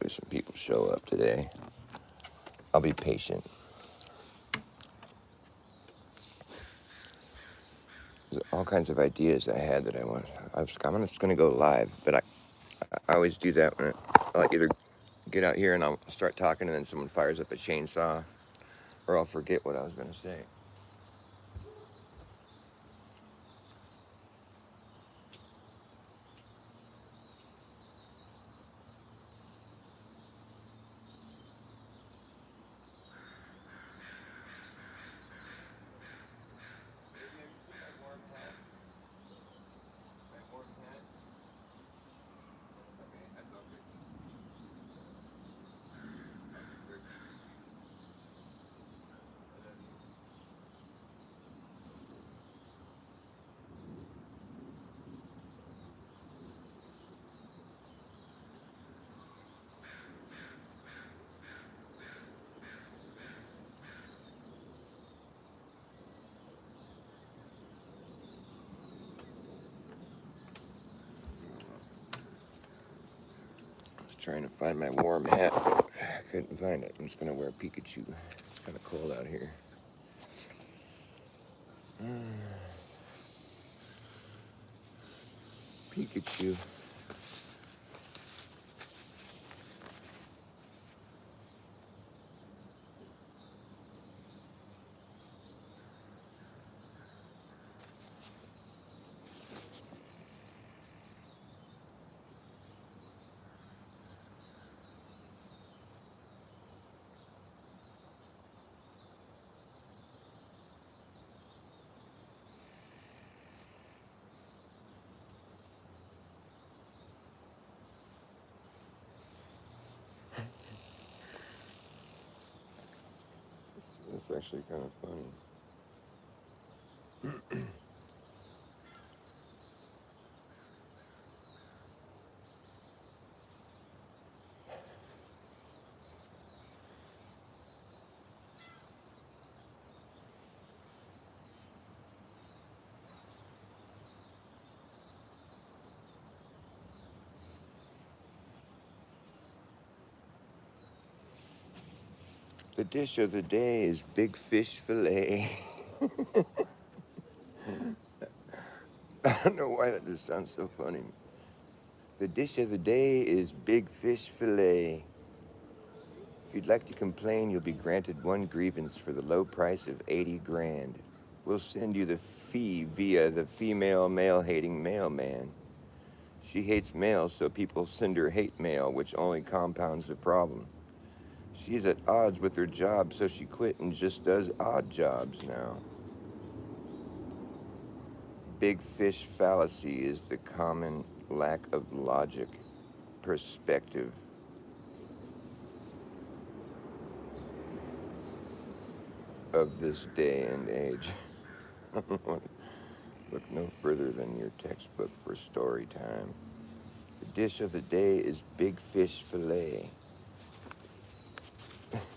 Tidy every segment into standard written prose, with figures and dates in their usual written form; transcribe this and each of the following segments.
hopefully some people show up today. I'll be patient. There's all kinds of ideas I had that I'm just going to go live, but I always do that when I'll either get out here and I'll start talking and then someone fires up a chainsaw, or I'll forget what I was going to say. Trying to find my warm hat, but I couldn't find it. I'm just gonna wear Pikachu. It's kind of cold out here. Pikachu. That's actually kind of funny. The dish of the day is big fish fillet. I don't know why that just sounds so funny. The dish of the day is big fish fillet. If you'd like to complain, you'll be granted one grievance for the low price of 80 grand. We'll send you the fee via the female male-hating mailman. She hates males, so people send her hate mail, which only compounds the problem. She's at odds with her job, so she quit and just does odd jobs now. Big fish fallacy is the common lack of logic, perspective. Of this day and age. Look no further than your textbook for story time. The dish of the day is big fish fillet.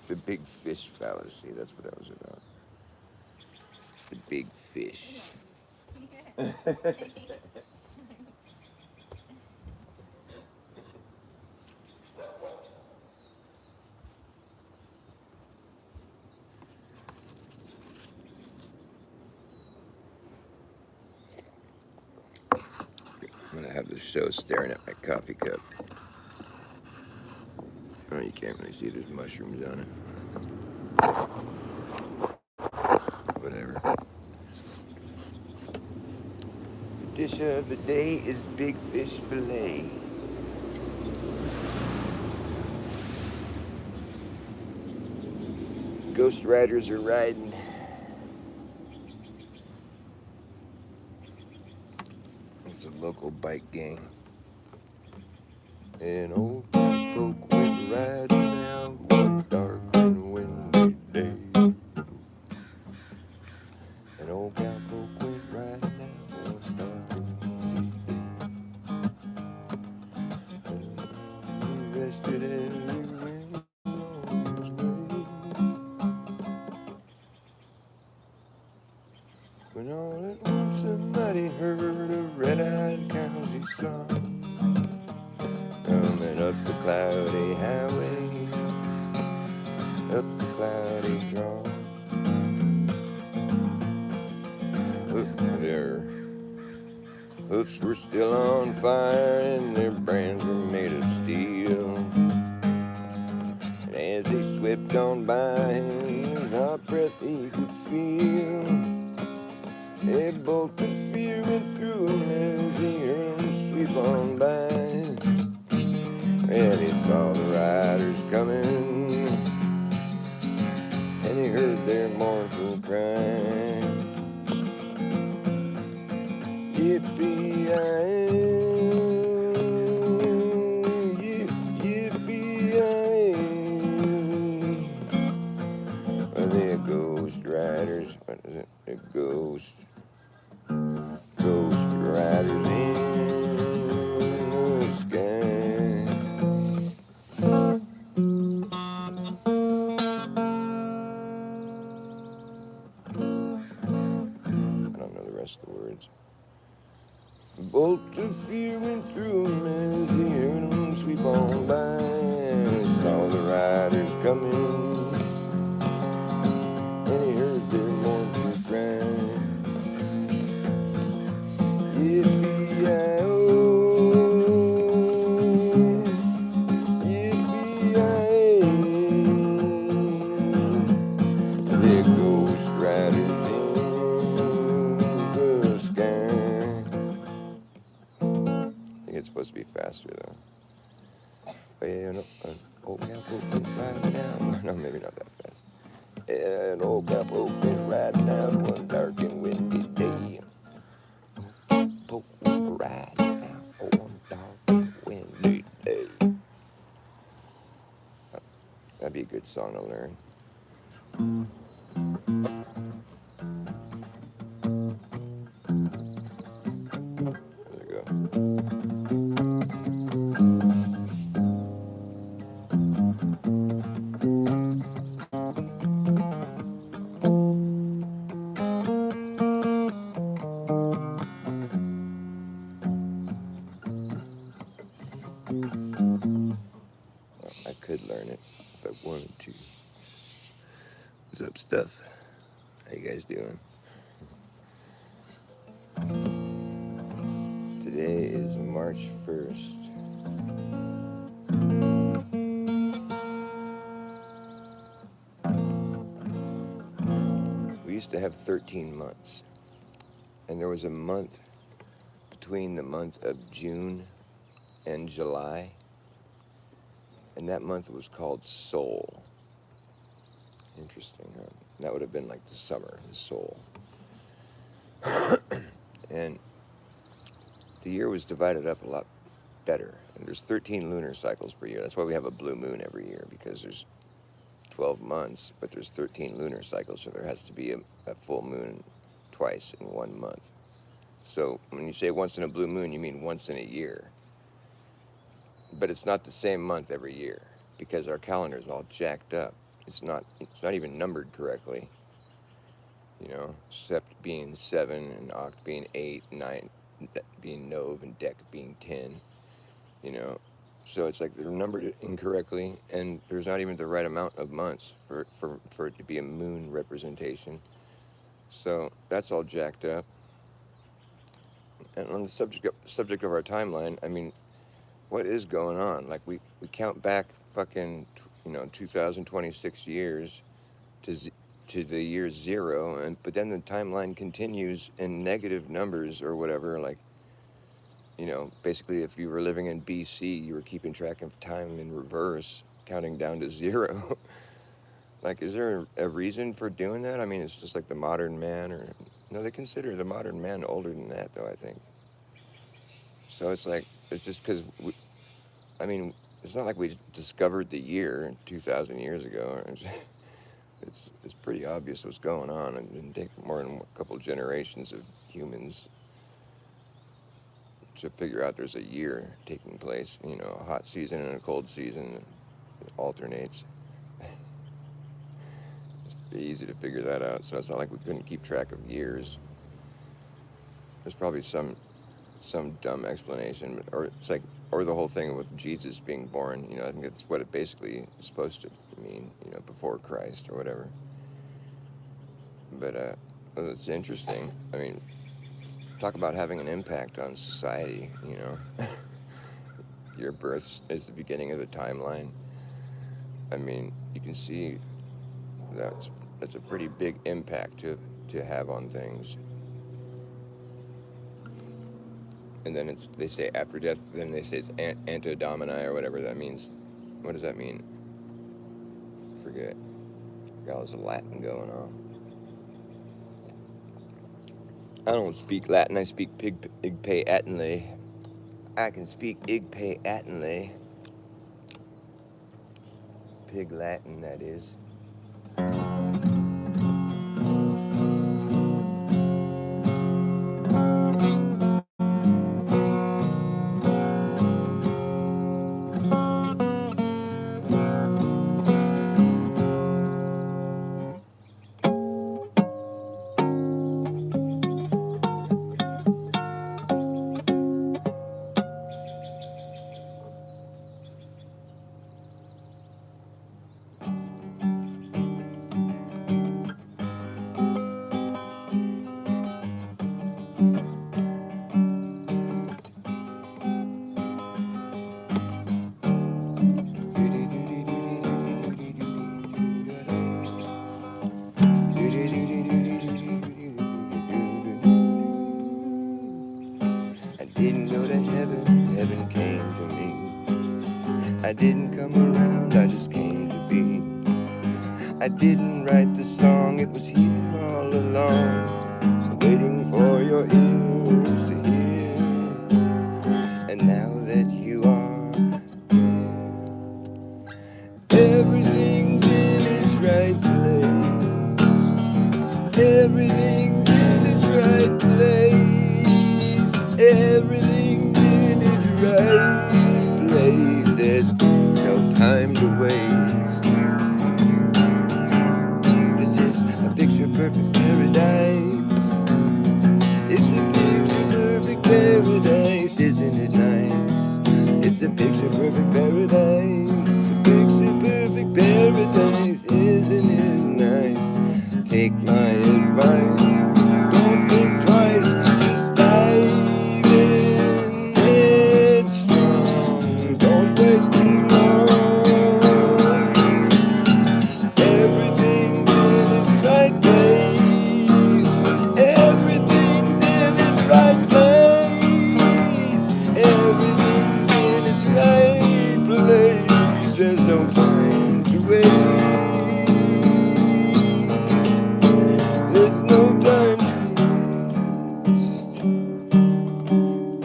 The big fish fallacy, that's what that was about. The big fish. I'm gonna have the show staring at my coffee cup. Oh, you can't really see there's mushrooms on it. Whatever. The dish of the day is big fish fillet. Ghost riders are riding. It's a local bike gang. An old folk went riding out one dark and windy day. An old cowpoke went riding out one dark and windy day. And he rested every wind on his way. When all at once somebody heard a red-eyed cow's song coming up the cloudy highway. up the cloudy draw. Their hoofs were still on fire and their brands were made of steel. And as they swept on by him, his hot breath he could feel. A bolt of fear went through him as he heard him sweep on by. And he saw the riders coming, and he heard their mournful cry. Yippee-yi-yi, yippee-yi-yi. Well, they're ghost riders. What is it? The ghost riders in the sky. I don't know the rest of the words. A bolt of fear went through him as he heard him sweep on by. Saw the riders coming, and he heard their mournful cry. Yippee-yi-oh, yippee-yi-yi. They're ghost riders in the sky. I think it's supposed to be faster though. An old cowboy went riding down. No, maybe not that fast. An old cowboy went riding down one dark and windy day. Riding down one dark and windy day. That'd be a good song to learn. There we go. I could learn it if I wanted to. What's up, Stuff? How you guys doing? Today is March 1st. We used to have 13 months, and there was a month between the month of June and July, and that month was called Soul. Interesting, huh? That would have been like the summer, the Soul. And the year was divided up a lot better. And there's 13 lunar cycles per year. That's why we have a blue moon every year, because there's 12 months, but there's 13 lunar cycles, so there has to be a full moon twice in 1 month. So when you say once in a blue moon, you mean once in a year. But it's not the same month every year, because our calendar is all jacked up. It's not even numbered correctly. You know, Sept being 7 and Oct being 8, 9 being Nov and Dec being 10. You know, so it's like they're numbered incorrectly, and there's not even the right amount of months for it to be a moon representation. So that's all jacked up. And on the subject of our timeline, I mean, what is going on? Like we count back fucking 2026 years to the year 0, but then the timeline continues in negative numbers or whatever. Like, basically if you were living in BC, you were keeping track of time in reverse, counting down to 0. Like, is there a reason for doing that? I mean, it's just like the modern man, or no, they consider the modern man older than that, though, I think. So it's like, it's just because it's not like we discovered the year 2,000 years ago. It's pretty obvious what's going on. It didn't take more than a couple generations of humans to figure out there's a year taking place. A hot season and a cold season. It alternates. It's pretty easy to figure that out. So it's not like we couldn't keep track of years. There's probably some dumb explanation, or it's like or the whole thing with Jesus being born. You know, I think that's what it basically is supposed to mean. You know, before Christ or whatever. But well, it's interesting. I mean, talk about having an impact on society. You know, your birth is the beginning of the timeline. I mean, you can see that's a pretty big impact to have on things. And then they say after death, then they say it's anto domini or whatever that means. What does that mean? Forget. Got all this Latin going on. I don't speak Latin. I speak Igpe Atenle. I can speak Igpe Atenle. Pig Latin, that is. I didn't come around, I just came to be. I didn't write the song, it was here all along, waiting for your ears to hear. And now that you are here, everything's in its right place. Everything's in its right place. Everything's in its right place. There's no time to waste. This is a picture-perfect paradise. It's a picture-perfect paradise, isn't it nice? It's a picture-perfect paradise. A picture-perfect paradise, isn't it nice? Take my advice, don't think twice, just dive in headstrong. Don't wait too long. Everything's in its right place. Everything's in its right place. Everything's in its right place. There's no time to waste. There's no time to waste.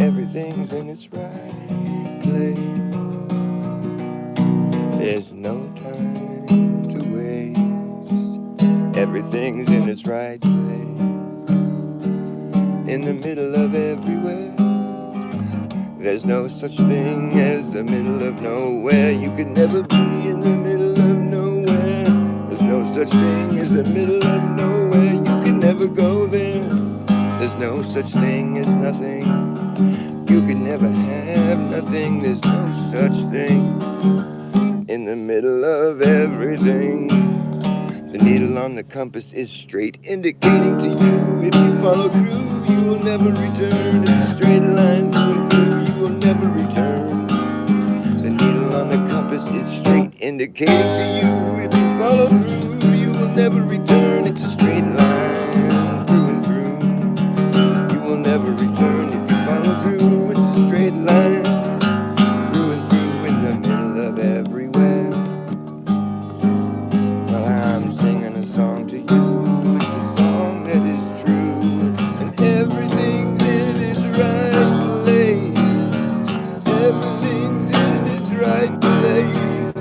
Everything's in its right place. There's no time to waste. Everything's in its right place. In the middle of everywhere. There's no such thing as the middle of nowhere. You can never be in the middle of nowhere. There's no such thing as the middle of nowhere. You can never go there. There's no such thing as nothing. You can never have nothing. There's no such thing in the middle of everything. The needle on the compass is straight, indicating to you if you follow through, you will never return. It's a straight line through and through, you will never return. The needle on the compass is straight, indicating to you if you follow through, you will never return. It's a straight line through and through, you will never return if you follow through. It's a straight line through and through in the middle of everywhere. Well, I'm singing a song to you. It's a song that is true, and everything's in its right place. Everything's in its right place.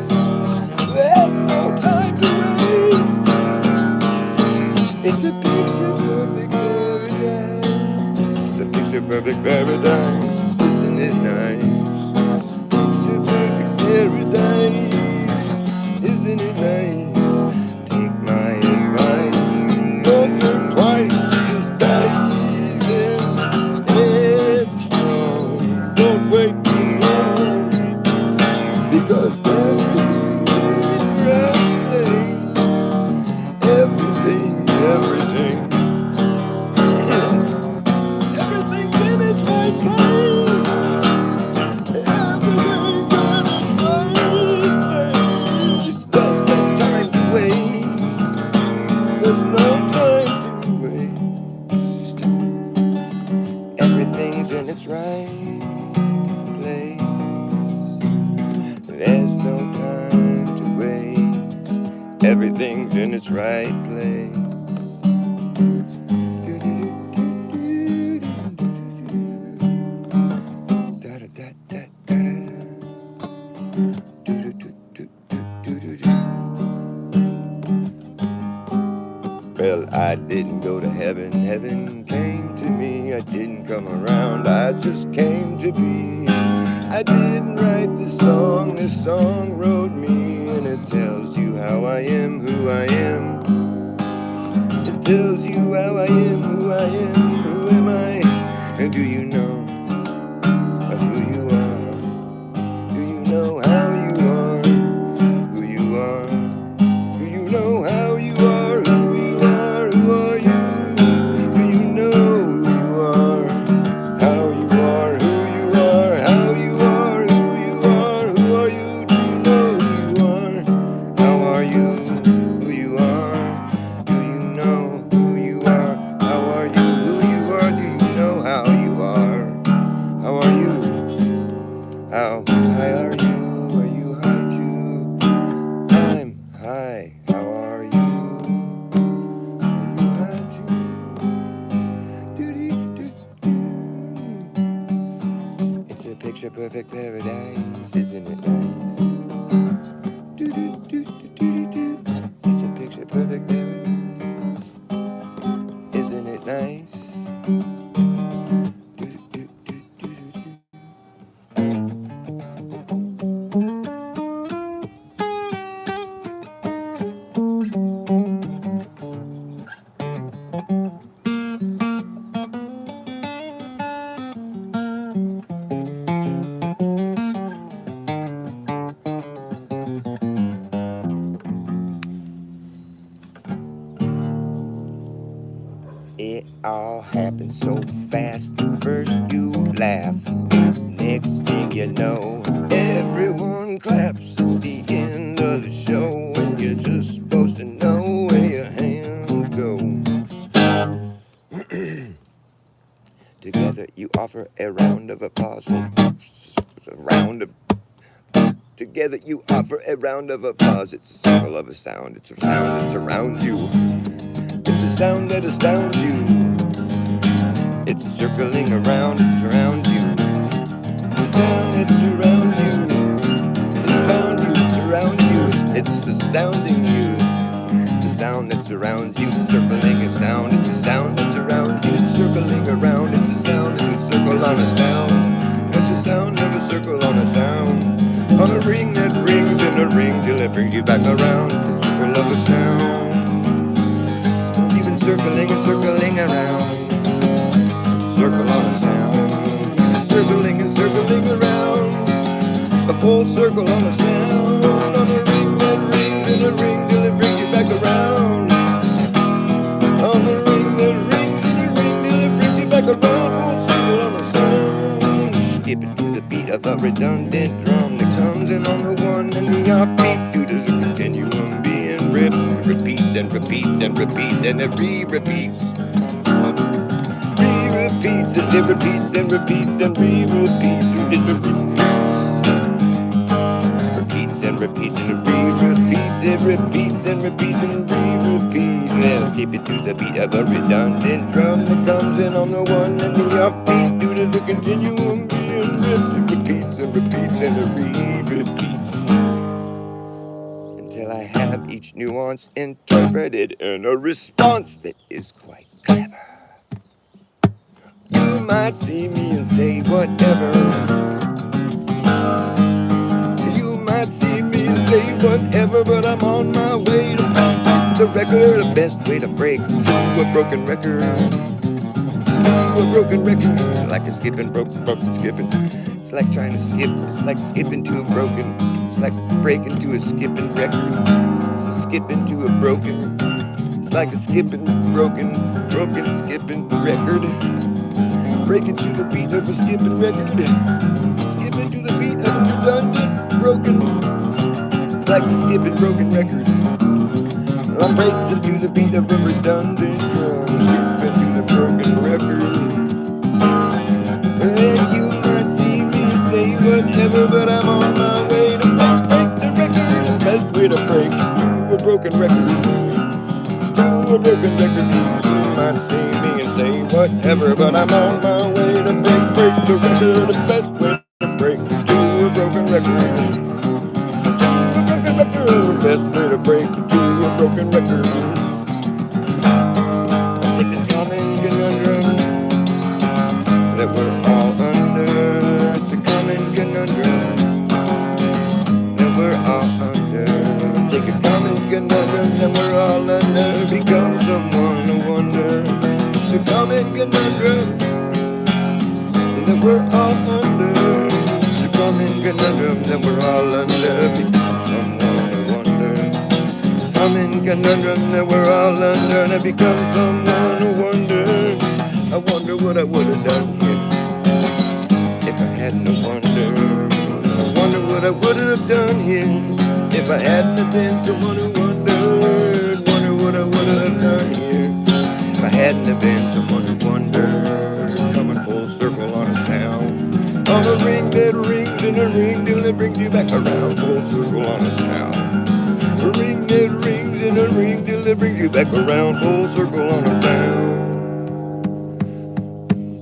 There's no time to waste. in its right place. Well, I didn't go to heaven, heaven came to me. I didn't come around, I just came to be. I didn't write this song wrote me. And it tells you how I am, who I am. It tells you how I am, who I am, who am I. And do you know who you are? Do you know how you are, who you are? Do you know how you are, who you are, who are you? Do you know who you are, how you are, who you are, how you are, who you are, who are you? Do you know who you are, how are you, who you are? Do you know who you are, how are you, who you are? Do you know how you are, how are you, how high are you? Are you high too? I'm high, how are you? Are you high too? It's a picture perfect paradise, isn't it nice? It's a picture perfect paradise, isn't it nice? It all happened so fast. First you laugh, next thing you know, everyone claps. It's the end of the show, and you're just supposed to know where your hands go. Together you offer a round of applause. Together you offer a round of applause. It's a circle of a sound. It's a sound that surrounds you. It's a sound that astounds you. It's circling around. It surrounds you. It's a sound that surrounds you. It's found you. It surrounds you. It's astounding you. The sound that surrounds you. It's circling a sound. It's a sound that surrounds you. It's circling around. It's a sound and a circle on a sound. It's a sound of a circle on a sound. On a ring that rings in a ring till it brings you back around. It's a circle of a sound. You've been circling and circling around. Circle on a sound. Circling and circling around. A full circle on a sound. On a ring that rings in a ring till it brings you back around. On a ring that rings in a ring till it brings you back around. Full circle on a sound. Skipping to the beat of a redundant drum that comes in on the one and the offbeat due to the continuum being ripped. Repeats and repeats and repeats and it re-repeats. Re-repeats as it repeats and repeats and re-repeats. It repeats. Repeats and repeats and it re-repeats. It repeats and repeats and re-repeats. Let's keep it to the beat of a redundant drum that comes in on the one and the offbeat due to the continuum being ripped. It repeats and repeats and it re-repeats. Until I have each nuance interpreted in a response that is quite clever. You might see me and say whatever. You might see me and say whatever, but I'm on my way to break the record. The best way to break to a broken record. To a broken record. Like a skipping, broken skipping. It's like trying to skip. It's like skipping to a broken. It's like breaking to a skipping record. It's a skipping to a broken. It's like a skipping, broken skipping record. Breaking to the beat of a skipping record. Skipping to the beat of a redundant, broken. It's like a skipping, broken record. I'm breaking to the beat of a redundant drum. Skipping to the broken record. And you might see me say whatever, but I'm on my way to break the record. The best way to break to a broken broken record. To a broken record. You might see me and say whatever, but I'm on my way to break the record. The best way to break to a broken record. Best way to break to a broken record. I think it's common conundrum that we're all under. It's a common conundrum that we're all under. Take a common conundrum that we're all under. Become someone to wonder. It's a common conundrum that we're all under. It's a common conundrum that we're all under. Become someone to wonder. Common conundrum that we're all under. And I become someone to wonder. I wonder what I would have done here if I hadn't have wondered. I wonder what I would have done here if I hadn't have been someone who wondered. Wonder what I would have done here if I hadn't have been someone who wondered. Coming full circle on a sound, on a ring that rings and a ring till it brings you back around. Full circle on a sound, a ring that rings and a ring till it brings you back around. Full circle on a sound.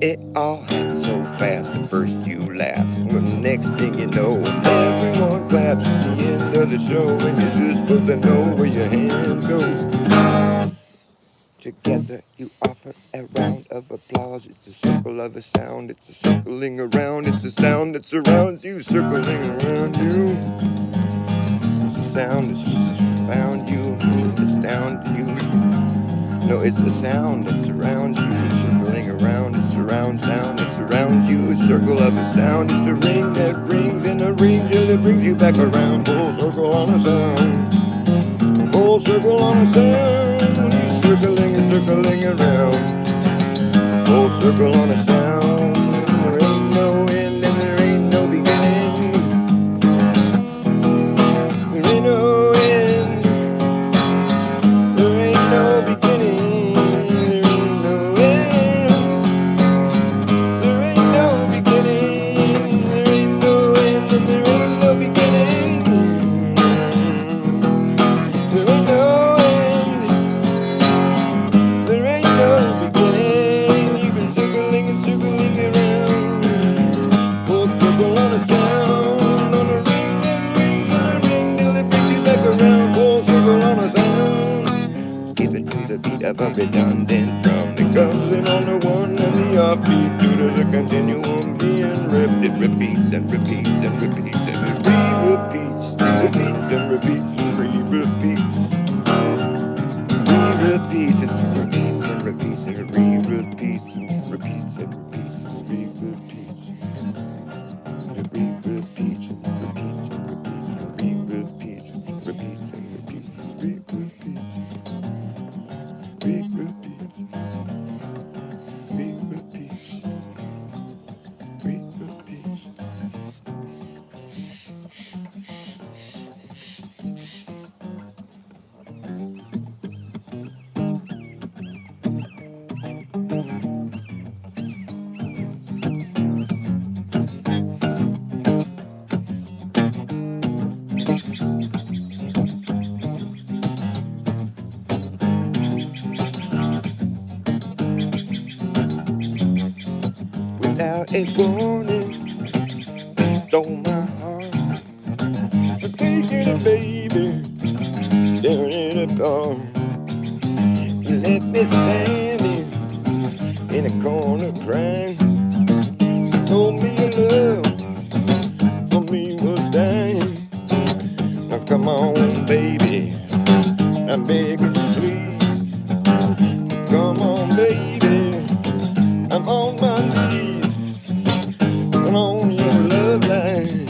It all happens so fast. At first you laugh, well, the next thing you know, everyone claps. It's the end of the show, and you're just supposed to know where your hands go. Together you offer a round of applause. It's a circle of a sound. It's a circling around. It's a sound that surrounds you, circling around you. It's a sound that's found you. It's astound you. No, it's a sound that surrounds you, circling around. It's surround sound that surrounds you. A circle of a sound. It's a ring that rings and a ring till it brings you back around. Full circle on a sound. Full circle on a sound. Circling and circling around. Full circle on a sound. There ain't no end and there ain't no beginning. There ain't no end. There ain't no beginning. There ain't no end. There ain't no beginning. There ain't no end and there ain't no beginning. There ain't no of a redundant drum that comes in on the one and the offbeat due to the continuum being ripped. It repeats and repeats and repeats and it re-repeats, repeats and repeats and re-repeats. Re-repeats, it repeats and repeats and it re-repeats, it repeats and repeats and it re-repeats. It re-repeats and repeats and repeats and re-repeats and repeats and repeats and re-repeats. Repeat, repeat, repeat. Without a warning, stole my heart. I'm taking it, baby, staring in a bar. You let me standing in a corner crying. Told me your love for me was dying. Now come on, baby, I'm begging you please. Come on, baby, I'm on my knees. Turn on your love line,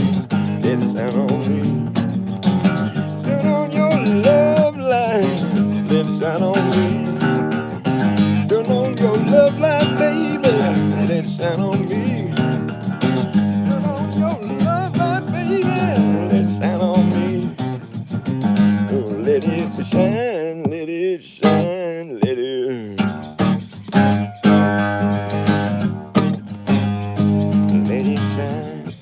let it sound on me. Turn on your love line, let it sound on me. Turn on your love line, baby, let it sound on me. Turn on your love line, baby, let it sound on me. Oh, let it shine, let it shine, let it. Let it shine.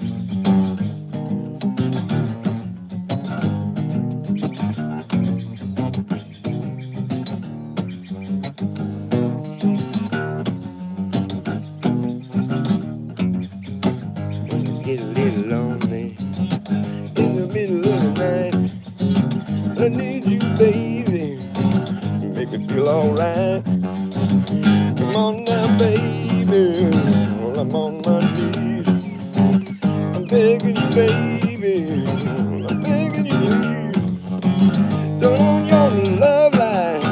it feel alright. Come on now, baby. Well, I'm on my knees. I'm begging you, baby. I'm begging you, please. Turn on your love light.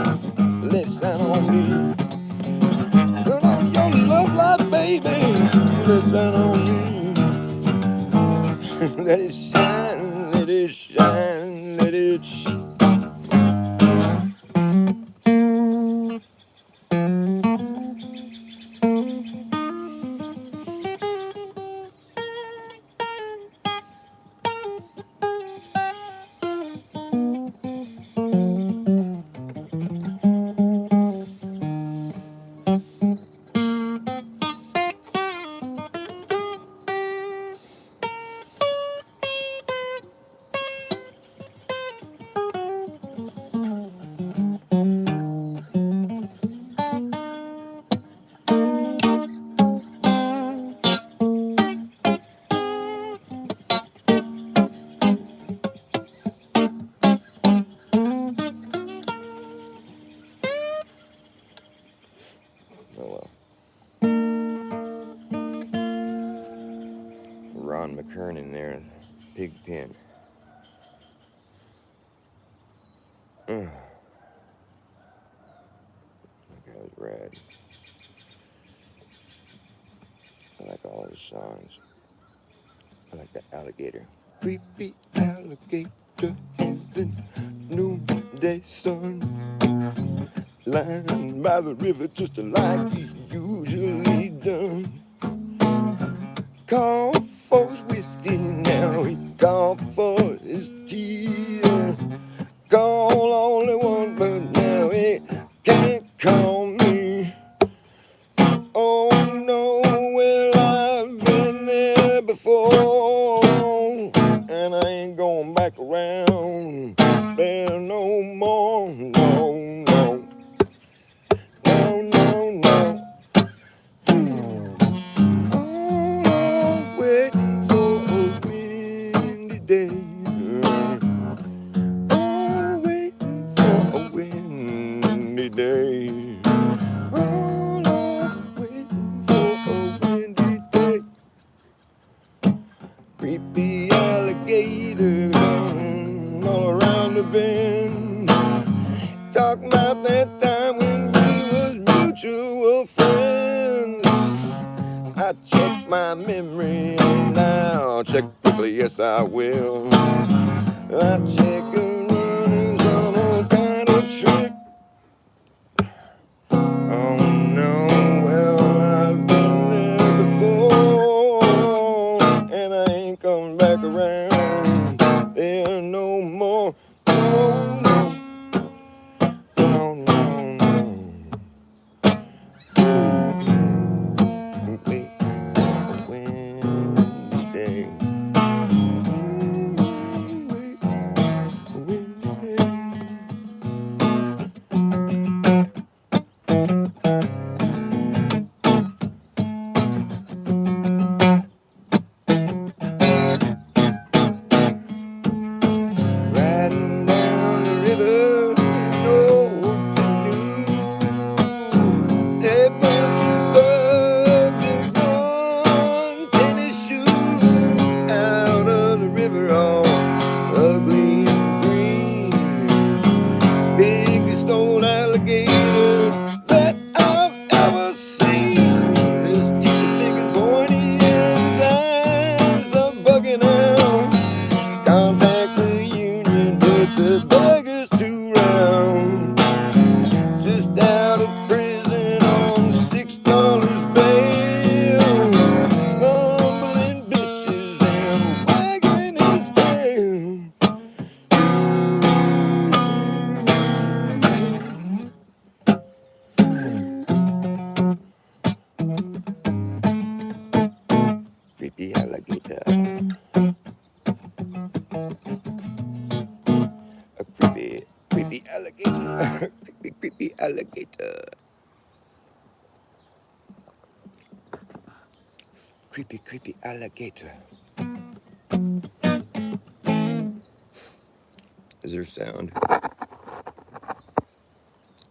Let it shine on me. Turn on your love light, baby. Let it shine on me. Let it shine, let it shine, let it shine. Oh well. Ron McKernan there, Pig Pen. That guy was rad. I like all his songs. I like the alligator. Creepy alligator in the noonday sun, lying by the river just like he usually done. Called for his whiskey, now he called for his tea. Call only one, but now he can't call me. Oh no, well I've been there before, and I ain't going back around there no more. No, no, no, no, no. Oh, I'm waiting for a windy day. Oh, waiting for a windy day. Oh, I'm waiting for a windy day. Creepy alligator all around the bend. Talking about that time when we was mutual friends. I check my memory and now check quickly, yes I will. I check a running some old kind of trick. Oh no, well I've been there before, and I ain't coming back around there no more. Oh no, no, no, no. Wait for a windy day. Wait for a windy day. Riding down the river, no canoe. A bunch of bugs and one tennis shoe out of the river, all ugly and green. Biggest old alligator that I've ever seen. His teeth are big and pointy and his eyes are bugging out. Contact the union, but the beggars too round. Just out of prison on $6 bail, mumbling bitches and wagging his tail. Creepy alligator. A creepy alligator. Creepy alligator. Creepy alligator. Is there sound?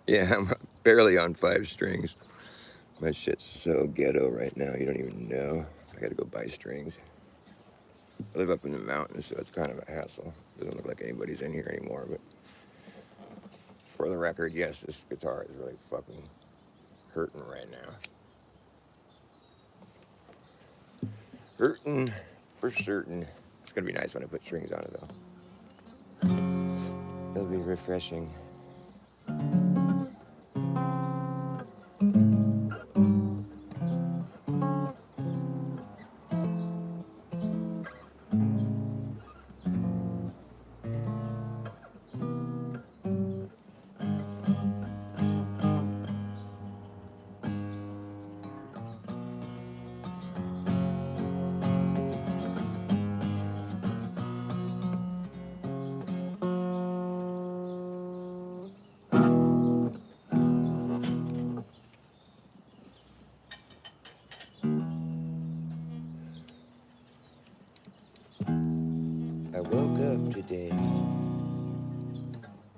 Yeah, I'm barely on 5 strings. My shit's so ghetto right now, you don't even know. I gotta go buy strings. I live up in the mountains, so it's kind of a hassle. Doesn't look like anybody's in here anymore, but for the record, yes, this guitar is really fucking hurting right now. Hurting for certain. It's gonna be nice when I put strings on it, though. It'll be refreshing. I woke up today.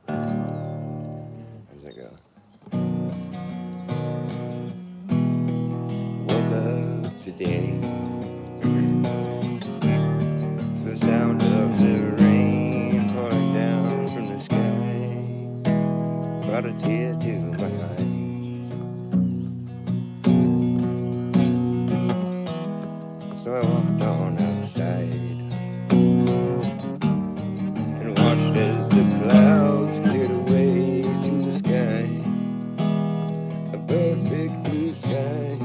How's that go? Woke up today. The sound of the rain pouring down from the sky brought a tear to my eye. So I walked on outside and watched as the clouds cleared away to the sky, a perfect blue sky.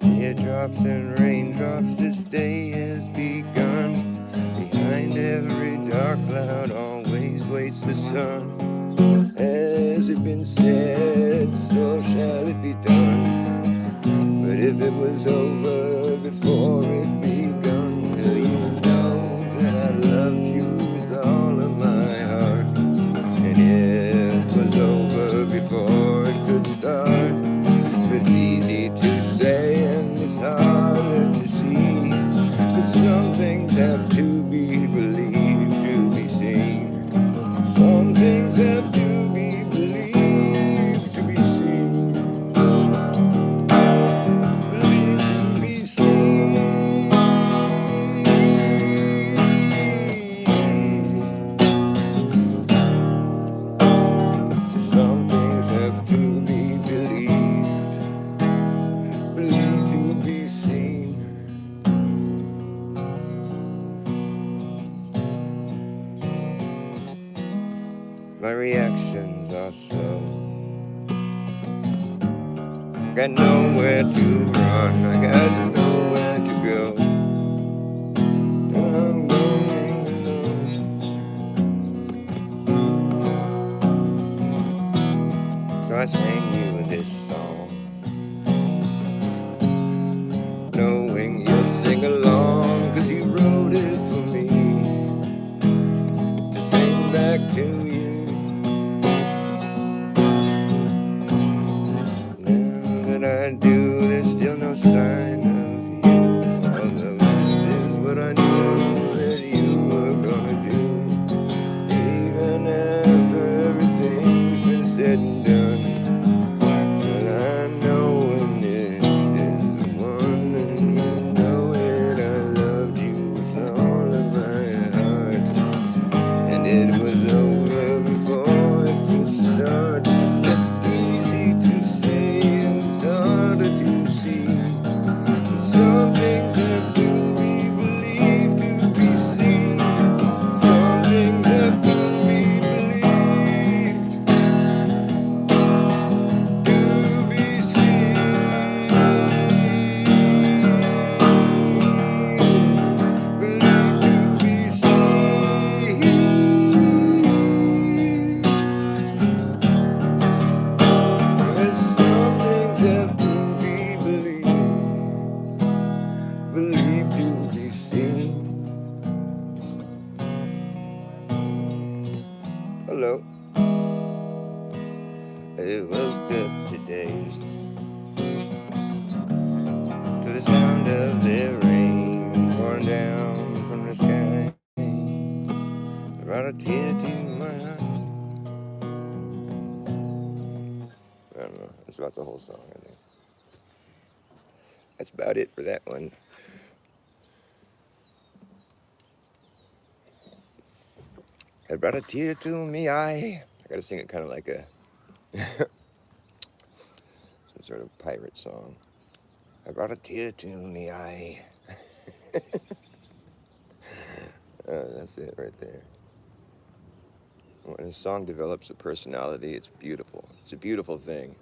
Teardrops and raindrops, this day has begun. Behind every dark cloud always waits the sun. Has it been said, so shall it be done. But if it was over before it begun, will you know that I loved you with all of my heart? And it was over before it could start. It's easy to say and it's harder to see, but some things have to be believed to be seen. Some things have to be believed to be seen. Believed to be seen. Some things have to be believed, believed to be seen. My reactions are slow. Got nowhere to run, I got nowhere to go. And I'm going alone. So I sang you this song, knowing you'll sing along, 'cause you wrote it for me to sing back to you. Now that I do, there's still no sign of you. All the rest is what I knew that you were gonna do. Even after everything's been said and done, well, I know when this is the one, and you know it. I loved you with all of my heart, and it was over before it could start. It's easy to say and it's harder to see. Some things have to be believed to be seen. Some things have to be believed to be seen. Believed to be seen. Yes, some things have to be believed to be seen. Hello. I woke up today to the sound of the rain pouring down from the sky. brought a tear to my eye. I don't know. That's about the whole song, I think. That's about it for that one. I brought a tear to me eye. I gotta sing it kind of like a some sort of pirate song. I brought a tear to me eye. That's it right there. When a song develops a personality, it's beautiful. It's a beautiful thing.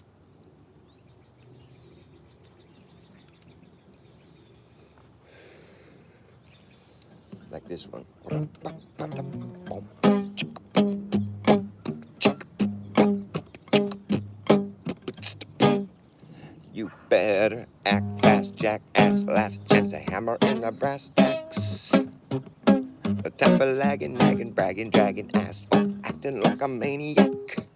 Like this one. You better act fast, jackass. Last chance to hammer in the brass tacks. The type of lagging, nagging, bragging, dragging ass, acting like a maniac.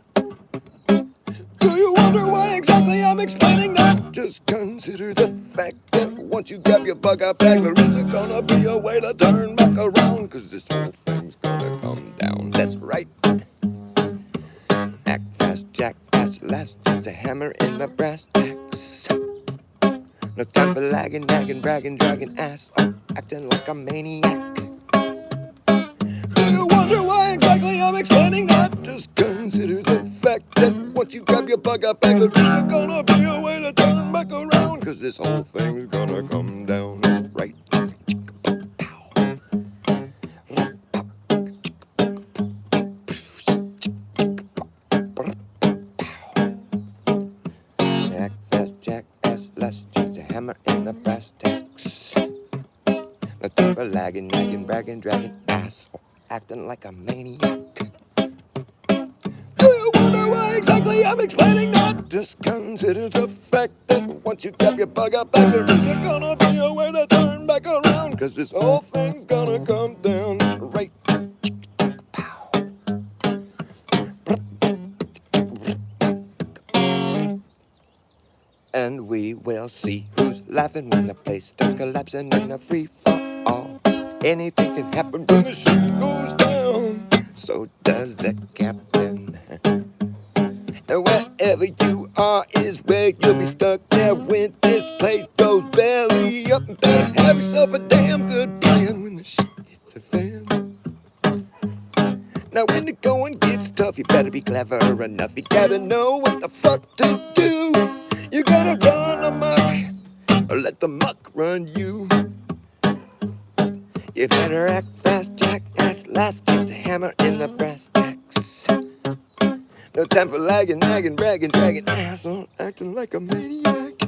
Do you wonder why exactly I'm explaining that? Just consider the fact that once you grab your bug out bag, there isn't gonna be a way to turn back around, cause this whole thing's gonna come down. That's right. Act fast, jackass, last chance to hammer in the brass tacks. No time for lagging, nagging, bragging, dragging ass, acting like a maniac. Do you wonder why exactly I'm explaining that? Just consider the fact that once you grab your bug out bag, there isn't gonna be a way to turn back around, cause this whole thing's gonna come down. That's right. Act fast, jackass, last chance to hammer in the brass tacks. No time for lagging, nagging, bragging, dragging ass, acting like a maniac. Do you wonder why exactly I'm explaining that? Just consider the fact that once you grab your bug out back, there isn't gonna be a way to turn back around, cause this whole thing's gonna come down. That's right. And we will see who's laughing when the place starts collapsing in a free fall. Anything can happen when the ship goes down. So does the captain. And wherever you are is where you'll be stuck there when this place goes belly up. And better have yourself a damn good plan when the shit hits the fan. Now when the going gets tough, you better be clever enough. You gotta know what the fuck to do. You gotta run amok, or let the muck run you. You better act fast, jackass, last chance to hammer in the brass tacks. No time for lagging, nagging, bragging, dragging ass on, acting like a maniac.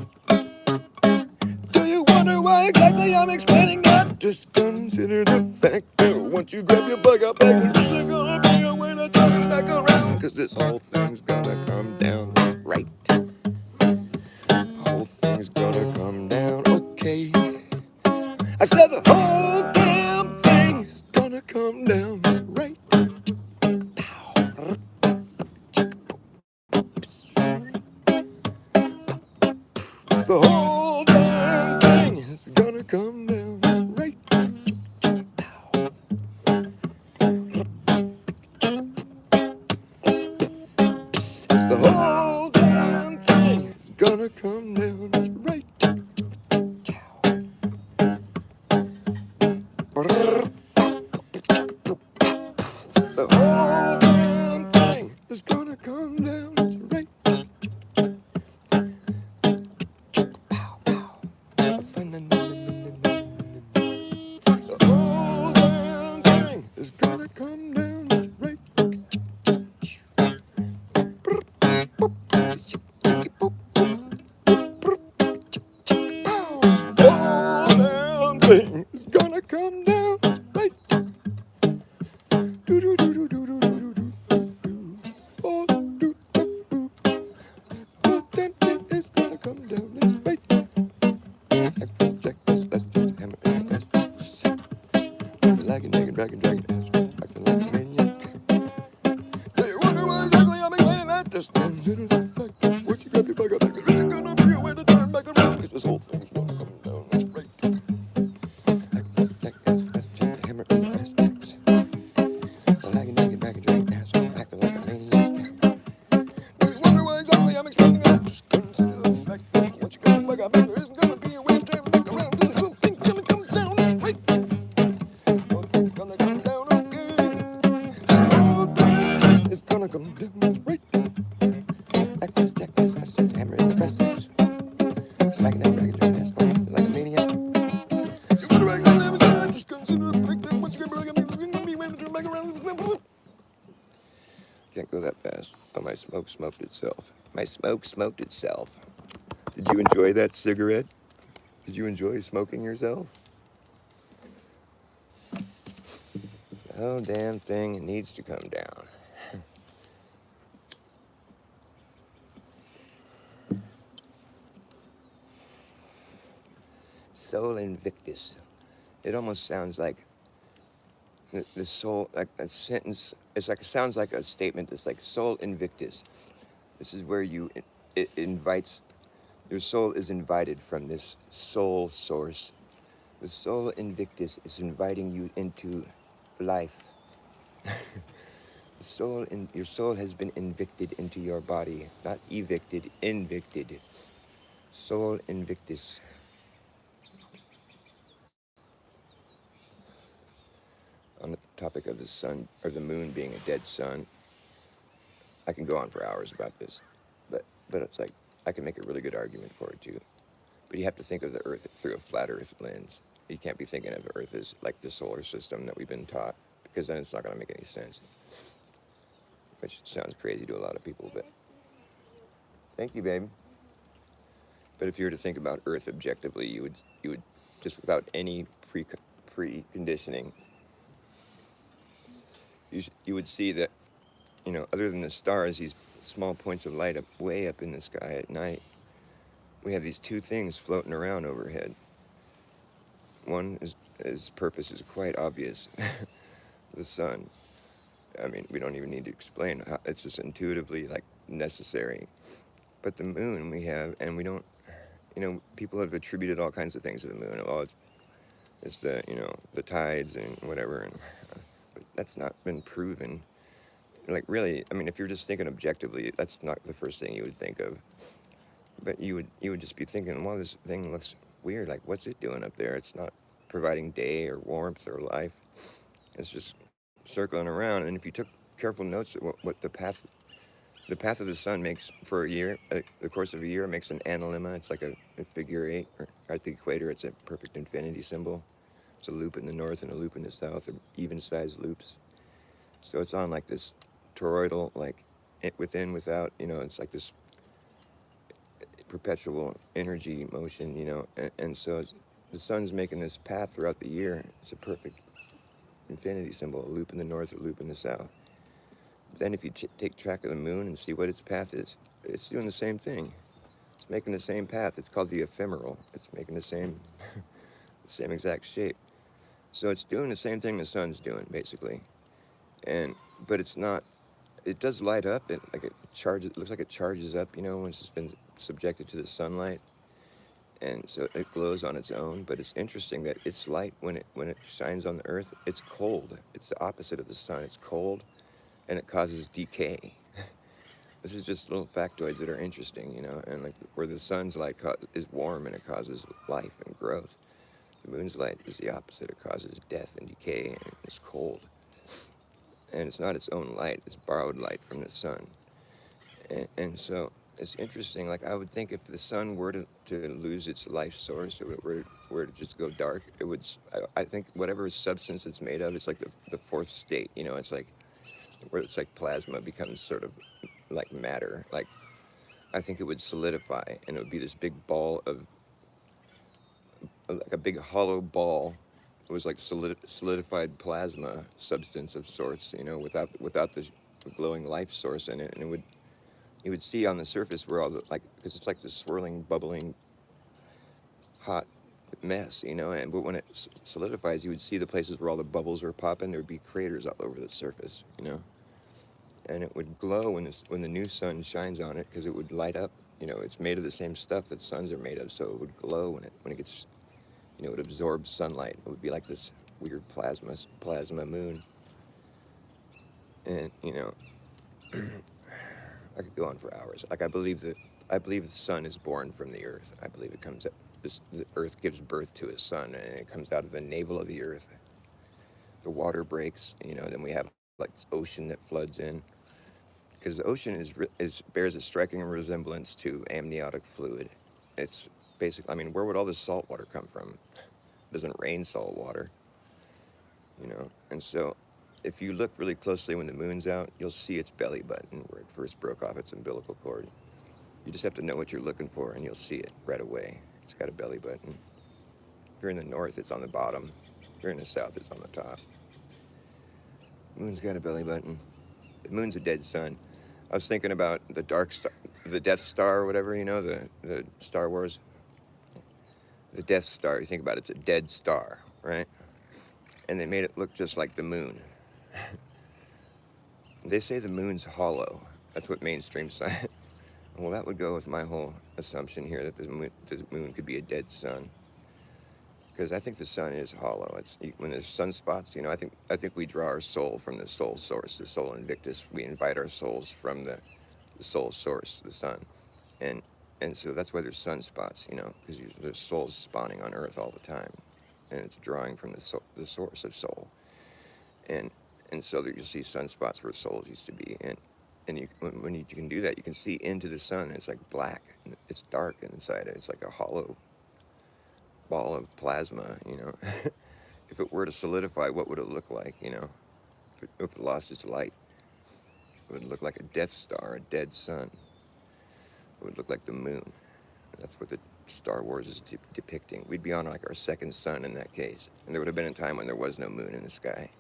Do you wonder why exactly I'm explaining that? Just consider the fact that once you grab your bug out back, there isn't gonna be a way to turn back around, cause this whole thing's gonna come down. Right. Whole thing's gonna come down, okay. I said the whole damn thing is gonna come down, right. The whole damn thing is gonna come down, right. The whole damn thing is gonna come down, that's right. The whole damn thing is gonna come down, that's right. The whole damn thing is gonna come down, that's right. Thing is gonna come down, right? Do do do do do do do do do. Oh, do do do. Oh, damn thing is gonna come down, that's right. Check this, let's just hammer in the ass. Lagging, nagging, dragging, ass, acting like a maniac. Do you wonder why exactly I'm explaining that? Just consider the fact that once you grab your bug up, there isn't gonna be a way to turn back around, cause this whole thing's gonna come down, that's right. Right. That's just hammer in the breast. Like an regular asshole. Like a maniac. Can't go that fast. Oh, my smoke smoked itself. My smoke smoked itself. Did you enjoy that cigarette? Did you enjoy smoking yourself? The whole damn thing needs to come down. Soul Invictus. It almost sounds like the soul, like a sentence. It's like it sounds like a statement that's like Soul Invictus. This is where it invites, your soul is invited from this soul source. The Soul Invictus is inviting you into life. Your soul has been invicted into your body, not evicted, invicted. Soul Invictus. On the topic of the sun or the moon being a dead sun, I can go on for hours about this, but it's like I can make a really good argument for it too. But you have to think of the Earth through a flat Earth lens. You can't be thinking of the Earth as like the solar system that we've been taught, because then it's not going to make any sense. Which sounds crazy to a lot of people, but thank you, baby. But if you were to think about Earth objectively, you would just without any preconditioning, you would see that, other than the stars, these small points of light up way up in the sky at night, we have these two things floating around overhead. One is its purpose is quite obvious. The sun. I mean, we don't even need to explain how it's just intuitively like necessary. But the moon we have, and we don't, people have attributed all kinds of things to the moon. Oh, it's the, the tides and whatever, and but that's not been proven. Like really, I mean, if you're just thinking objectively, that's not the first thing you would think of. But you would just be thinking, well, this thing looks weird. Like, what's it doing up there? It's not providing day or warmth or life. It's just circling around. And if you took careful notes of what the path of the sun makes for a year, the course of a year, it makes an analemma. It's like a figure eight. Or at the equator, it's a perfect infinity symbol. It's a loop in the north and a loop in the south, or even-sized loops. So it's on like this toroidal, like within, without, it's like this perpetual energy motion, and so the sun's making this path throughout the year. It's a perfect infinity symbol, a loop in the north, a loop in the south. Then if you take track of the moon and see what its path is, it's doing the same thing. It's making the same path. It's called the ephemeral. It's making the same, the same exact shape. So it's doing the same thing the sun's doing, basically. But it's not. It does light up. It charges. It looks like it charges up, once it's been subjected to the sunlight, and so it glows on its own. But it's interesting that its light, when it shines on the Earth, it's cold. It's the opposite of the sun. It's cold, and it causes decay. This is just little factoids that are interesting, and like where the sun's light is warm and it causes life and growth. The moon's light is the opposite. It causes death and decay, and it's cold. And it's not its own light. It's borrowed light from the sun. And so it's interesting. Like I would think if the sun were to lose its life source, or were to just go dark, it would. I think whatever substance it's made of, it's like the fourth state. It's like where it's like plasma becomes sort of like matter. Like I think it would solidify, and it would be this big ball of, like a big hollow ball. It was like solidified plasma substance of sorts, without the glowing life source in it, and you would see on the surface where all the, like, because it's like this swirling, bubbling, hot mess, and but when it solidifies, you would see the places where all the bubbles were popping. There would be craters all over the surface, and it would glow when the new sun shines on it, because it would light up. It's made of the same stuff that suns are made of, so it would glow when it gets, it absorbs sunlight. It would be like this weird plasma moon, and I could go on for hours. Like I believe the sun is born from the earth. I believe it comes. The earth gives birth to a sun, and it comes out of the navel of the earth. The water breaks. Then we have like this ocean that floods in, because the ocean bears a striking resemblance to amniotic fluid. It's basically, I mean, where would all this salt water come from? It doesn't rain salt water, you know. And so, if you look really closely when the moon's out, you'll see its belly button where it first broke off its umbilical cord. You just have to know what you're looking for, and you'll see it right away. It's got a belly button. If you're in the north, it's on the bottom. If you're in the south, it's on the top. Moon's got a belly button. The moon's a dead sun. I was thinking about the Dark Star, the Death Star or whatever, you know, the Star Wars. The Death Star, you think about it, it's a dead star, right? And they made it look just like the moon. They say the moon's hollow. That's what mainstream science. Well, that would go with my whole assumption here that the moon could be a dead sun. Because I think the sun is hollow. It's when there's sunspots, you know. I think we draw our soul from the soul source, the soul Invictus. We invite our souls from the soul source, the sun, and so that's why there's sunspots, you know, because there's souls spawning on Earth all the time, and it's drawing from the source of soul, and so that you'll see sunspots where souls used to be, and when you can do that, you can see into the sun. It's like black, it's dark inside it. It's like a hollow ball of plasma, you know. If it were to solidify, what would it look like, you know? If it lost its light, it would look like a Death Star, a dead sun. It would look like the moon. That's what the Star Wars is depicting. We'd be on like our second sun in that case. And there would have been a time when there was no moon in the sky.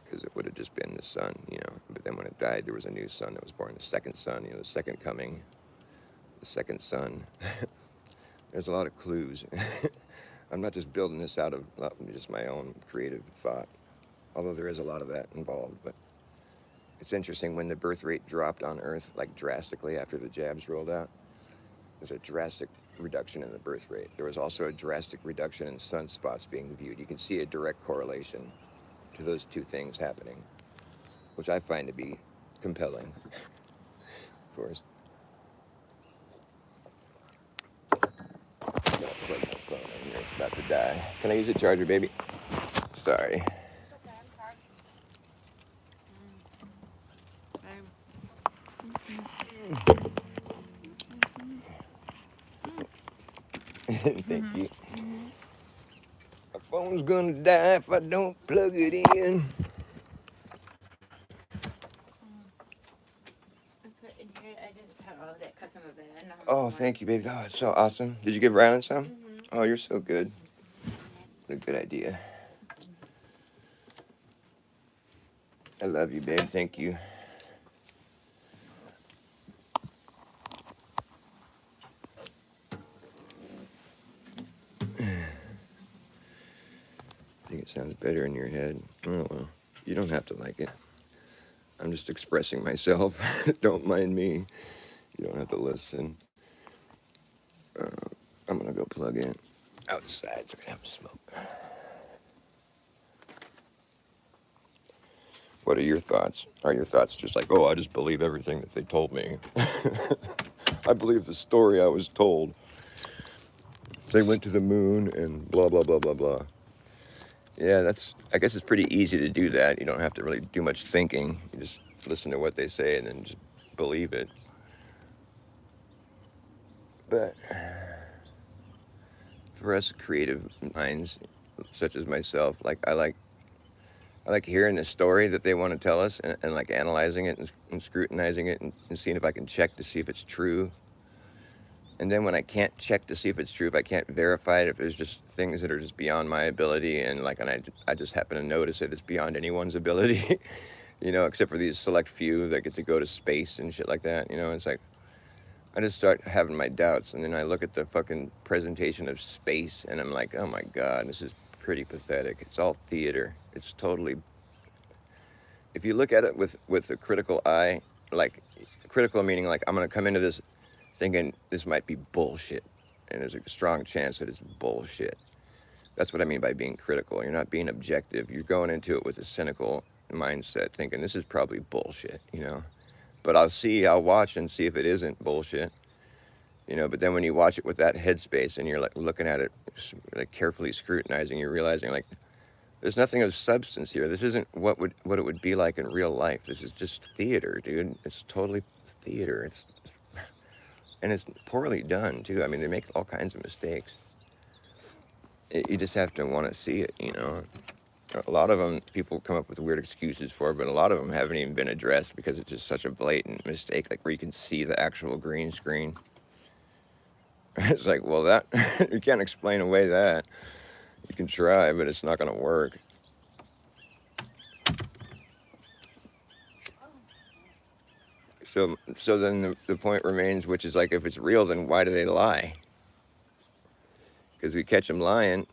Because it would have just been the sun, you know. But then when it died, there was a new sun that was born, the second sun, you know, the second coming, the second sun. There's a lot of clues. I'm not just building this out of just my own creative thought, although there is a lot of that involved. But it's interesting, when the birth rate dropped on Earth, like drastically after the jabs rolled out, there's a drastic reduction in the birth rate. There was also a drastic reduction in sunspots being viewed. You can see a direct correlation to those two things happening, which I find to be compelling, of course. Plug my phone in here. It's about to die. Can I use a charger, baby? Sorry. Thank you. My phone's gonna die if I don't plug it in. Oh, thank you, baby. Oh, it's so awesome. Did you give Rylan some? Mm-hmm. Oh, you're so good. What a good idea. I love you, babe. Thank you. I think it sounds better in your head. Oh, well. You don't have to like it. I'm just expressing myself. Don't mind me. You don't have to listen. I'm gonna go plug in outside so I can have a smoke. What are your thoughts? Are your thoughts just like, oh, I just believe everything that they told me? I believe the story I was told. They went to the moon and blah, blah, blah, blah, blah. Yeah, I guess it's pretty easy to do that. You don't have to really do much thinking. You just listen to what they say and then just believe it. But for us creative minds, such as myself, like I like hearing the story that they want to tell us and like analyzing it and scrutinizing it and seeing if I can check to see if it's true. And then when I can't check to see if it's true, if I can't verify it, if there's just things that are just beyond my ability, and I just happen to notice it, it's beyond anyone's ability, you know, except for these select few that get to go to space and shit like that, you know. It's like I just start having my doubts, and then I look at the fucking presentation of space, and I'm like, oh my God, this is pretty pathetic. It's all theater. It's totally. If you look at it with a critical eye, like critical meaning like I'm gonna come into this thinking this might be bullshit, and there's a strong chance that it's bullshit. That's what I mean by being critical. You're not being objective. You're going into it with a cynical mindset, thinking this is probably bullshit, you know. But I'll watch and see if it isn't bullshit, you know. But then when you watch it with that headspace and you're like looking at it, like carefully scrutinizing, you're realizing like, There's nothing of substance here. This isn't what it would be like in real life. This is just theater, dude. It's totally theater. And it's poorly done too. I mean, they make all kinds of mistakes. You just have to want to see it, you know. A lot of them people come up with weird excuses for, but a lot of them haven't even been addressed because it's just such a blatant mistake, like where you can see the actual green screen. It's like, well, that you can't explain away that. You can try, but it's not going to work. So then the point remains, which is like, if it's real, then why do they lie? Because we catch them lying,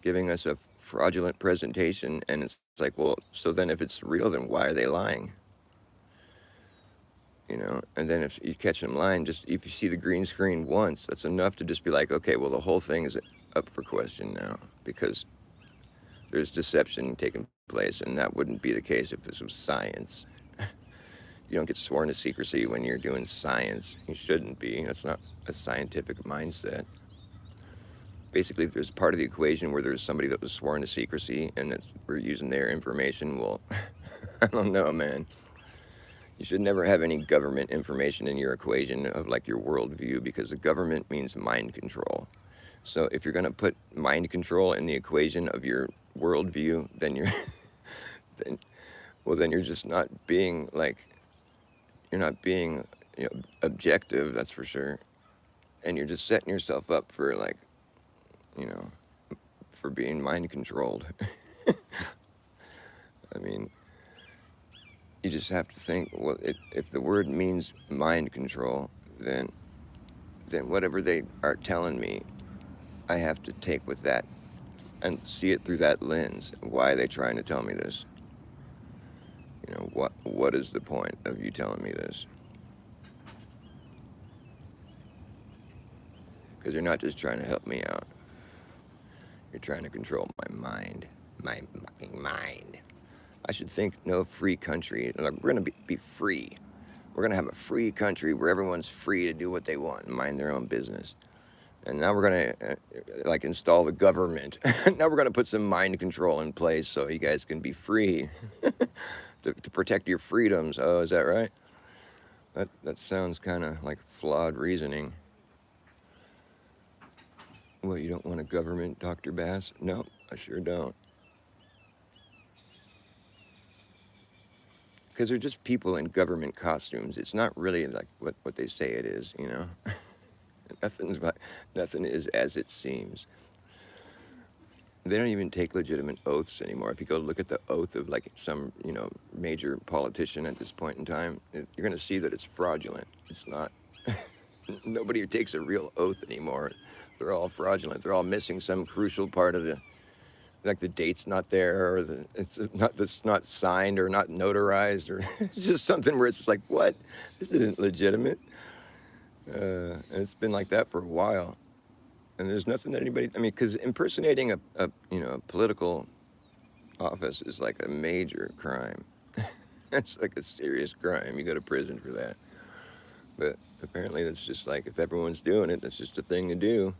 giving us a fraudulent presentation, and it's like, well, so then if it's real, then why are they lying? You know, and then if you catch them lying, just if you see the green screen once, that's enough to just be like, okay, well, the whole thing is up for question now because there's deception taking place, and that wouldn't be the case if this was science. You don't get sworn to secrecy when you're doing science. You shouldn't be. That's not a scientific mindset. Basically, if there's part of the equation where there's somebody that was sworn to secrecy and we're using their information, well, I don't know, man. You should never have any government information in your equation of like your worldview, because the government means mind control. So if you're going to put mind control in the equation of your worldview, then then you're just not being like, you're not being, you know, objective, that's for sure. And you're just setting yourself up for like, you know, for being mind controlled. I mean, you just have to think, well, if the word means mind control, then whatever they are telling me, I have to take with that and see it through that lens. Why are they trying to tell me this? You know, what is the point of you telling me this? Because you're not just trying to help me out. You're trying to control my mind. My fucking mind. I should think, no free country. Like, we're going to be free. We're going to have a free country where everyone's free to do what they want and mind their own business. And now we're going to, like, install the government. Now we're going to put some mind control in place so you guys can be free to protect your freedoms. Oh, is that right? That sounds kind of like flawed reasoning. Well, you don't want a government, Dr. Bass? No, I sure don't. Because they're just people in government costumes. It's not really like what they say it is, you know? Nothing is as it seems. They don't even take legitimate oaths anymore. If you go look at the oath of like some, you know, major politician at this point in time, you're going to see that it's fraudulent. It's not. Nobody takes a real oath anymore. They're all fraudulent. They're all missing some crucial part of like the date's not there, or it's not signed or not notarized, or it's just something where it's just like, what? This isn't legitimate. And it's been like that for a while. And there's nothing that anybody, I mean, because impersonating a political office is like a major crime. It's like a serious crime. You go to prison for that. But apparently that's just like, if everyone's doing it, that's just a thing to do.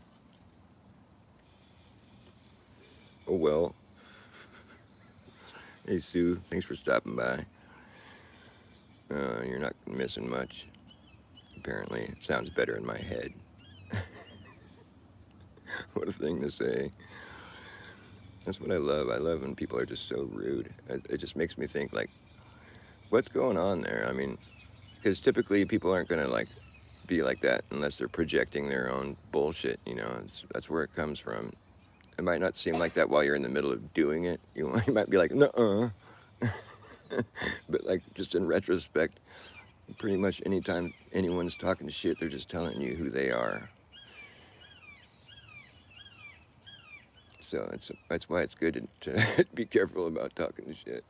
Oh, well. Hey, Sue, thanks for stopping by. You're not missing much. Apparently, it sounds better in my head. What a thing to say. That's what I love. I love when people are just so rude. It just makes me think, like, what's going on there? I mean, because typically people aren't going to, like, be like that unless they're projecting their own bullshit, you know? That's where it comes from. It might not seem like that while you're in the middle of doing it. You might be like, nuh-uh. But, like, just in retrospect, pretty much anytime anyone's talking shit, they're just telling you who they are. So that's why it's good to be careful about talking shit,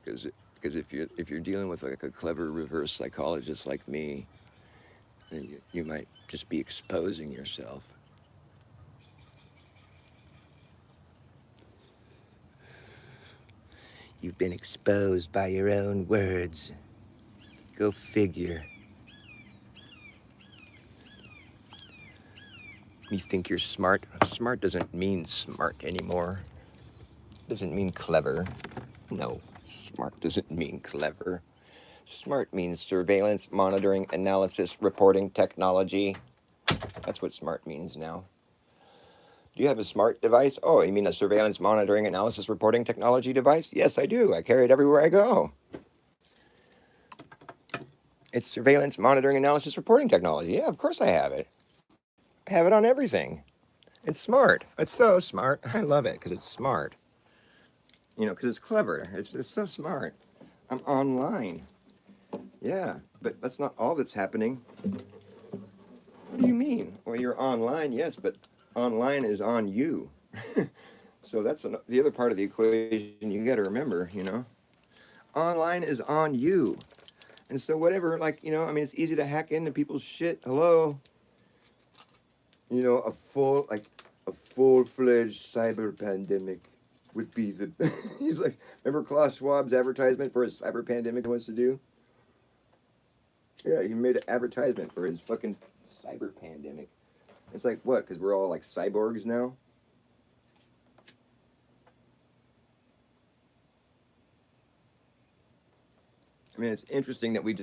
because if you're dealing with like a clever reverse psychologist like me, then you might just be exposing yourself. You've been exposed by your own words. Go figure. You think you're smart? Smart doesn't mean smart anymore. doesn't mean clever. No, smart doesn't mean clever. Smart means surveillance, monitoring, analysis, reporting technology. That's what smart means now. Do you have a smart device? Oh, you mean a surveillance, monitoring, analysis, reporting technology device? Yes, I do. I carry it everywhere I go. It's surveillance, monitoring, analysis, reporting technology. Yeah, of course I have it. I have it on everything. It's smart. It's so smart. I love it because it's smart. You know, because it's clever. It's so smart. I'm online. Yeah, but that's not all that's happening. What do you mean? Well, you're online, yes, but online is on you. So that's the other part of the equation you got to remember, you know. Online is on you. And so whatever, like, you know, I mean, it's easy to hack into people's shit. Hello. You know, a full-fledged cyber pandemic would be the he's like, remember Klaus Schwab's advertisement for his cyber pandemic he wants to do? Yeah, he made an advertisement for his fucking cyber pandemic. It's like, what, because we're all like cyborgs now? I mean, it's interesting that we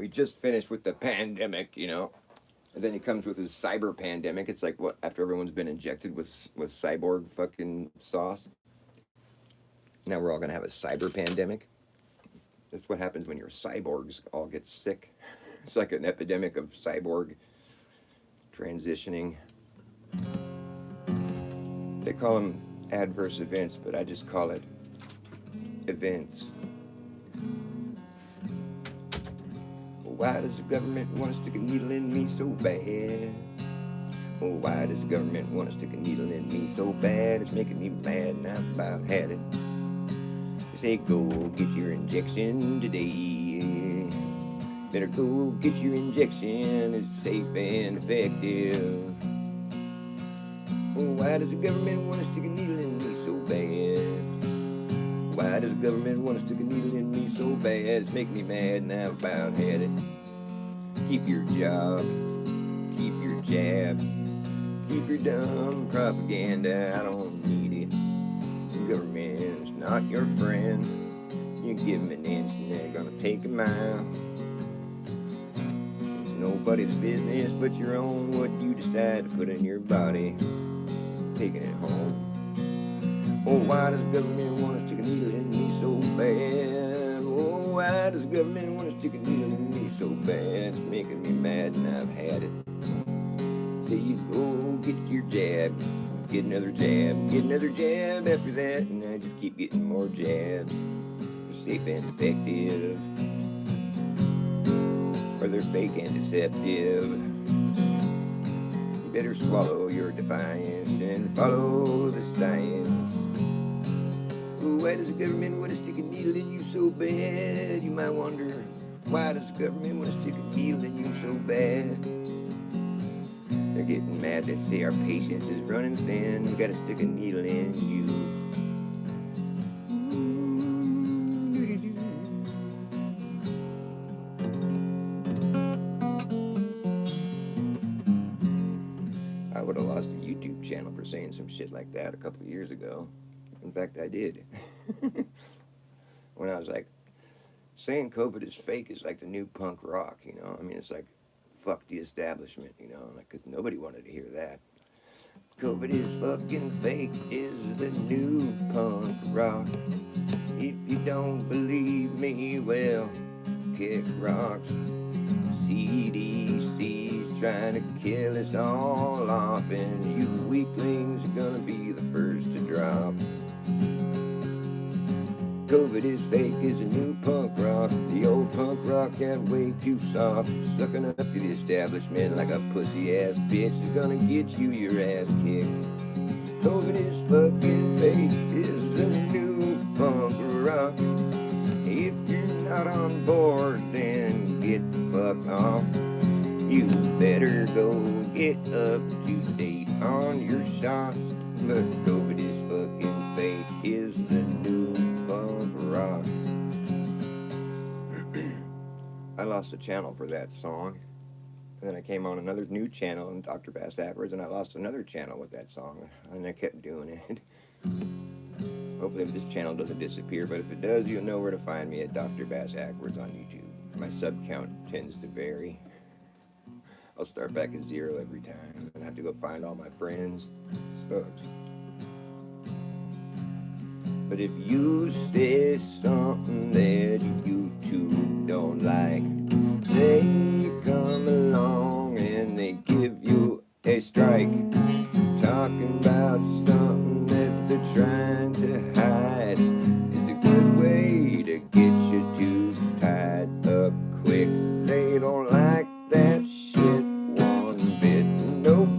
just finished with the pandemic, you know, and then he comes with his cyber pandemic. It's like, what, after everyone's been injected with cyborg fucking sauce, now we're all gonna have a cyber pandemic. That's what happens when your cyborgs all get sick. It's like an epidemic of cyborg transitioning. They call them adverse events, but I just call it events. Why does the government want to stick a needle in me so bad? Oh, why does the government want to stick a needle in me so bad? It's making me mad and I've about had it. They say go get your injection today. Better go get your injection, it's safe and effective. Oh, why does the government want to stick a needle in me so bad? Why does the government want to stick a needle in me so bad? It's making me mad and I've about had it. Keep your job, keep your jab, keep your dumb propaganda, I don't need it. The government's not your friend. You give them an inch and they're gonna take a mile. It's nobody's business but your own what you decide to put in your body. Taking it home. Oh, why does the government want to stick a needle in me so bad? Oh, why does the government want to stick a needle in me so bad? It's making me mad and I've had it. So you go get your jab, get another jab after that, and I just keep getting more jabs. They're safe and effective, or they're fake and deceptive. You better swallow your defiance and follow the science. Ooh, why does the government want to stick a needle in you so bad? You might wonder, why does the government want to stick a needle in you so bad? They're getting mad. They say our patience is running thin. We gotta stick a needle in you. I would have lost a YouTube channel for saying some shit like that a couple of years ago. In fact, I did. When I was like, saying COVID is fake is like the new punk rock, you know? I mean, it's like, fuck the establishment, you know? Like, because nobody wanted to hear that. COVID is fucking fake is the new punk rock. If you don't believe me, well, kick rocks. CDC's trying to kill us all off, and you weaklings are gonna be the first to drop. COVID is fake is a new punk rock. The old punk rock got way too soft. Sucking up to the establishment like a pussy-ass bitch is gonna get you your ass kicked. COVID is fucking fake is a new punk rock. If you're not on board, then get the fuck off. You better go get up to date on your shots. Look, COVID is fucking fake is the new punk rock. I lost a channel for that song. And then I came on another new channel and Dr. Bass afterwards, and I lost another channel with that song. And I kept doing it. Hopefully this channel doesn't disappear, but if it does, you'll know where to find me at Dr. Bass Ackwards on YouTube. My sub count tends to vary. I'll start back at 0 every time and have to go find all my friends. Sucks. But if you say something that YouTube don't like, they come along and they give you a strike. Talking about something that they're trying to hide is a good way to get your tubes tied up quick. They don't like that shit one bit, nope.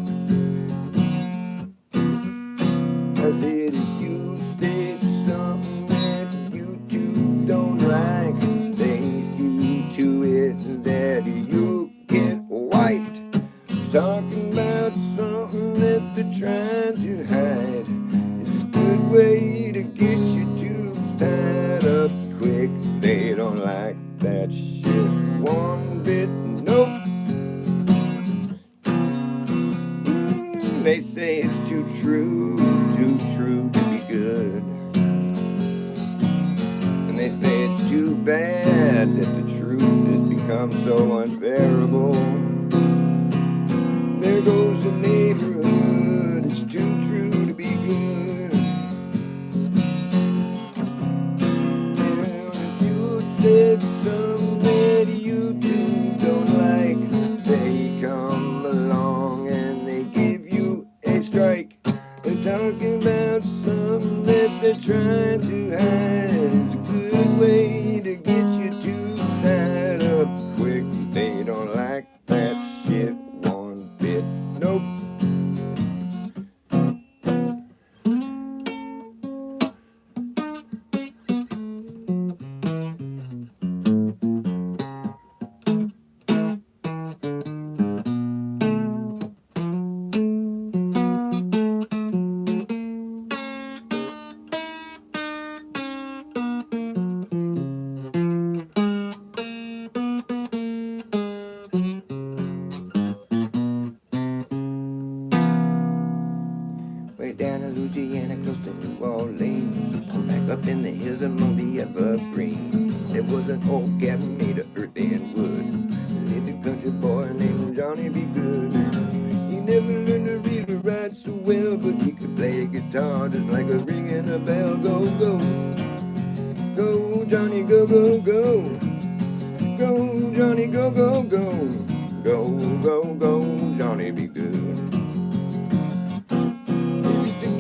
I said if you said something that YouTube don't like, they see to it that you get wiped. Talking about something that they're trying to hide is a good way to get your tubes tied up quick. They don't like that shit one bit, nope. They say it's too true to be good. And they say it's too bad that the truth has become so unbearable. There goes the neighborhood, it's too true to be good. And if you said something that YouTube don't like, they come along and they give you a strike. They're talking about something that they're trying to hide. It's a good way to get your tubes tied up quick. They don't like that shit one bit, nope. Way down in Louisiana, close to New Orleans, I'm back up in the hills among the evergreens. There was an old cabin made of earth and wood. Lived a country boy named Johnny B. Good. He never learned to read or write so well, but he could play a guitar just like a ringing a bell. Go, go, go, Johnny, go, go, go. Go, Johnny, go, go, go. Go, go, go, Johnny B. Good.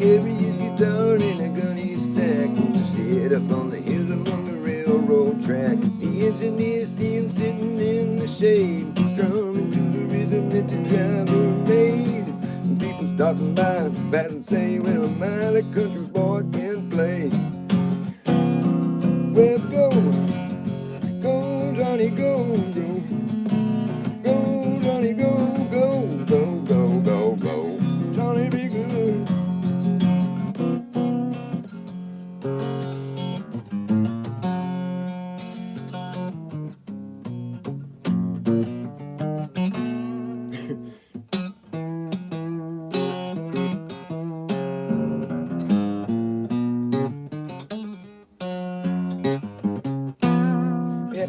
Carry his guitar in a gunny sack and sit up on the hills along the railroad track. The engineers see him sitting in the shade, strumming to the rhythm that the driver made. And people stopping by bat and say, well, my, the country boy can play. Well, go, go, Johnny, go, go. Go, Johnny, go, go, go, go, go, go. Johnny, be good.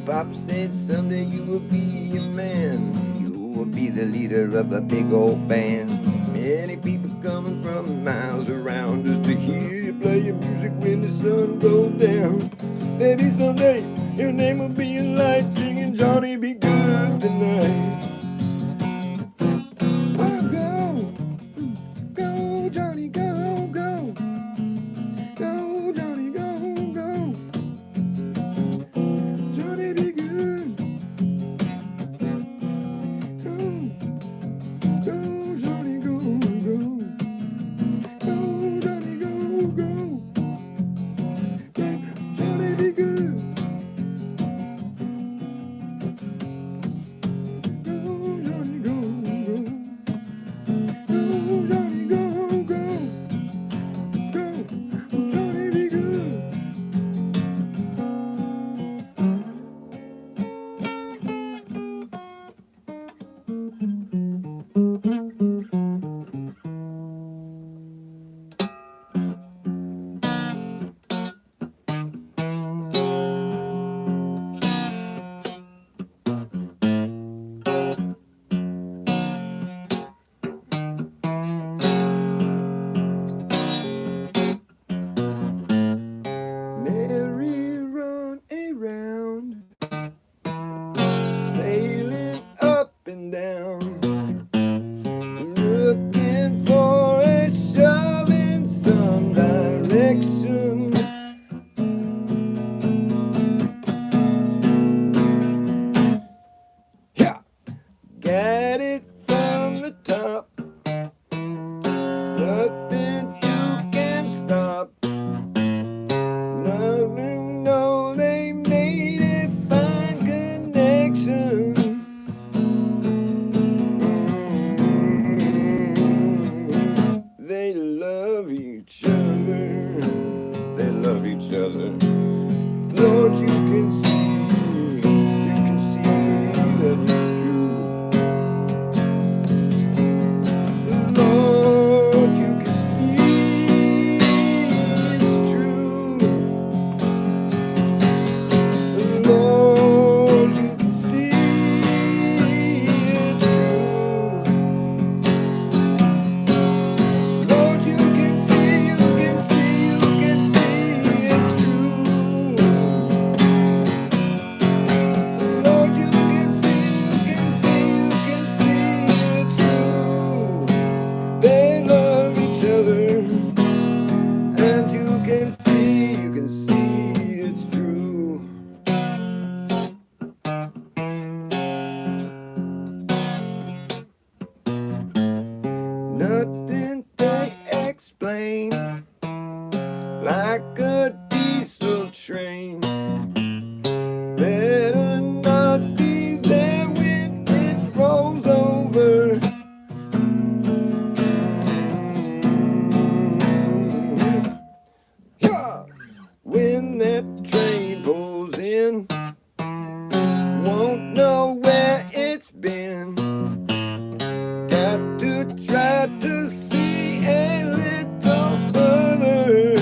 Pop said someday you will be a man. You will be the leader of a big old band. Many people coming from miles around just to hear you play your music when the sun goes down. Maybe someday your name will be in light, singing Johnny Be Good tonight. Oh, go, go, Johnny, go, go. Go, Johnny, go, go. Johnny Be Good. Go, go, Johnny, go, go. Go, Johnny, go, go. Go, Johnny Be Good. Go, and down, looking for a shove in some direction. Yeah, got it from the top. Nothing you can stop. Nothing, no, they made a fine connection. They love each other. They love each other. Lord, you can see that it's true. Lord, you can see it's true. Lord, you can see it's true. Lord, you can see it's true. Lord, you can see it's true. They love each other, and you can see it's true. Nothing they explain, like a diesel train. Better not be there when it rolls over. Yeah. When that train pulls in, won't know where it's been. Got to try to see a little further.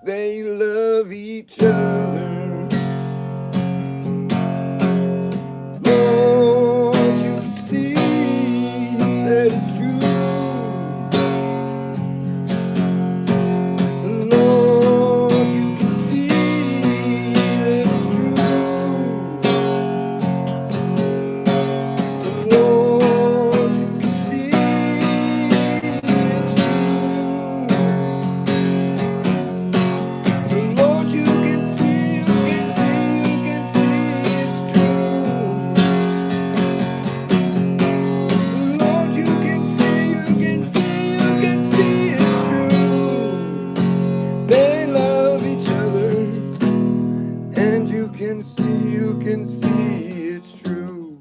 They love each other. Lord, you can see that it's true. Lord, you can see that it's true. Lord, you can see it's true. Lord, you can see it's true. Lord, you can see it's true. They love each other, and you can see it's true.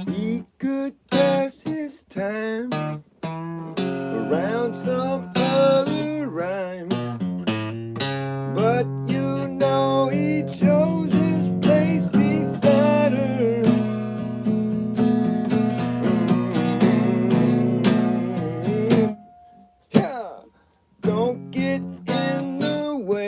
He could pass his time around some other rhyme, but you know he chose his place beside her. Yeah, don't get in the way.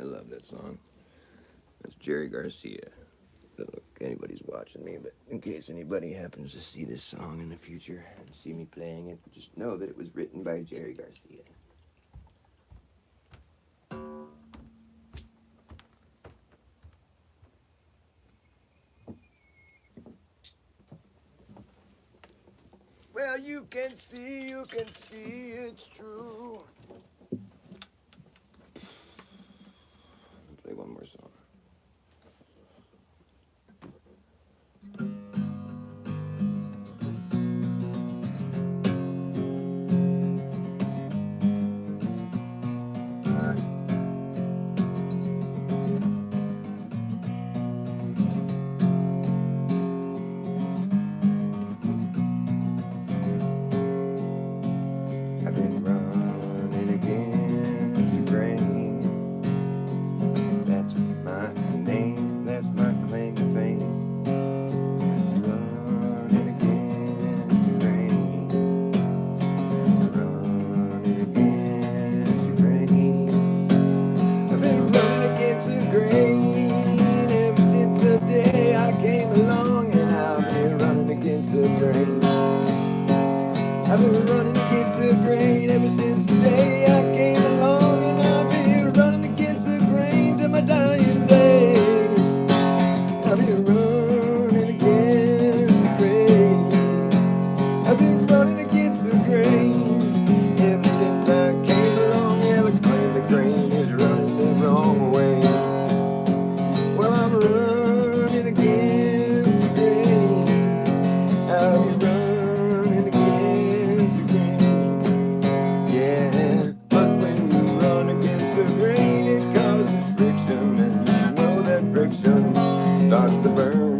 love that song. That's Jerry Garcia. I don't know if anybody's watching me, but in case anybody happens to see this song in the future and see me playing it, just know that it was written by Jerry Garcia. Well, you can see it's true. I'll play one more song. I've been running against the grain. That's my name, that's my claim to fame. Running against the grain. Running against the grain. I've been running against the grain ever since the day I came along, and I've been running against the grain. I've been running against the grain ever since the day I came along, and I've been running against the grain till my dying day. I've been running against the grain. I've been running against the grain ever since I came along. Yeah, the grain is running the wrong way. Well, I'm running against the grain. I'll be running against the grain. Yeah, but when you run against the grain, it causes friction, and you know that friction starts to burn.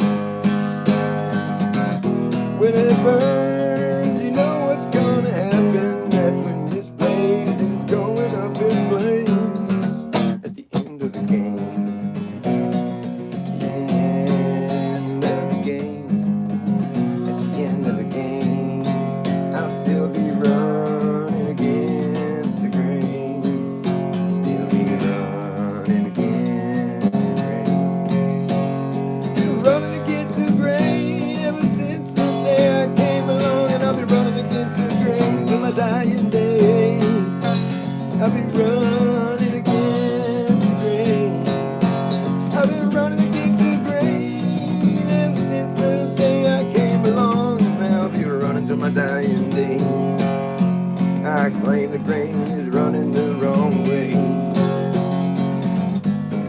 When it burns, you know what's gonna happen. That's when this place is going up in flames at the end of the game. End of the game. At the end of the game, I'll still be running against the grain. Still be running against the grain. Been running against the grain ever since the day I came along, and I'll be running against the grain till my dying day. I'll be running against the grain. I've been running against the grain ever since the day I came along, and I'll be running till my dying day. I claim the grain is running the wrong way.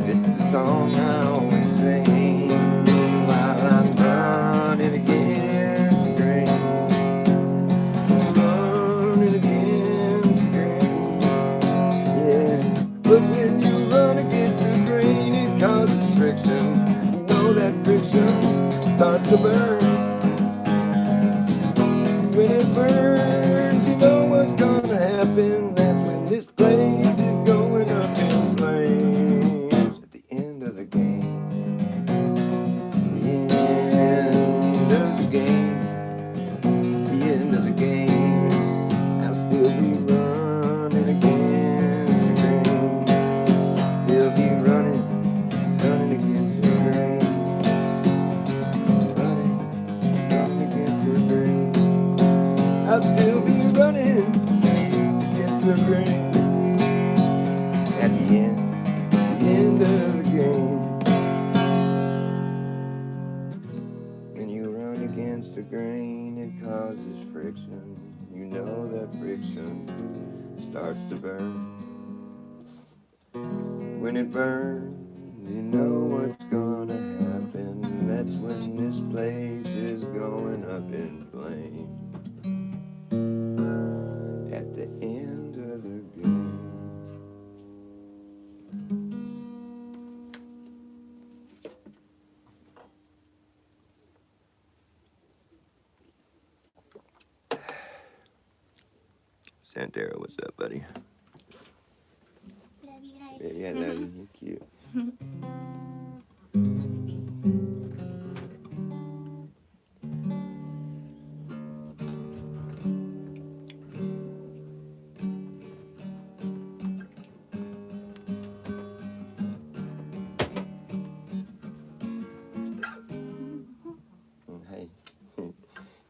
This is the song I always sing while I'm running against the grain. Running against the grain. Yeah, but when you run against the grain, it causes friction. You know that friction starts to burn. When it burns, you know what's gonna happen. That's when this place is going up in flames at the end of the game. The end of the game. The end of the game. I'll still be running against the grain. Still be running against the grain. Running against the grain. I'll still be running against the grain. At the end of the game. When you run against the grain, it causes friction. You know that friction starts to burn. When it burns, you know what's gonna happen. That's when this place is going up in flames at the end of the game. Santero, what's up, buddy? Love you guys. Yeah, love you. You're cute.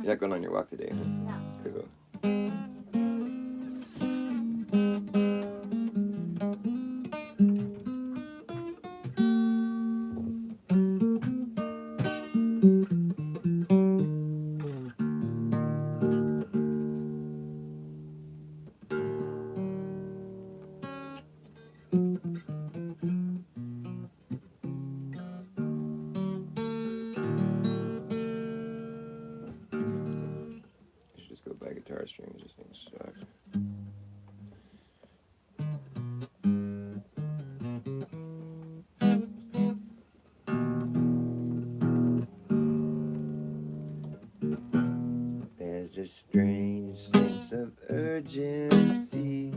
You're not going on your walk today, huh? No. Cool. I should just go buy guitar strings. This thing sucks. There's a strange sense of urgency.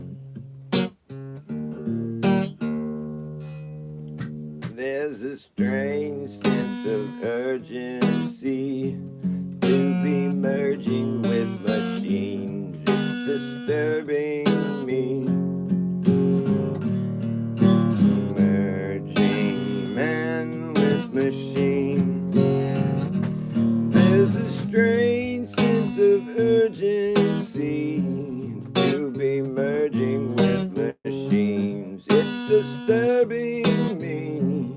There's a strange sense of urgency to be merging with machines. It's disturbing me. Merging man with machine. There's a strange sense of urgency to be merging with machines. It's disturbing me.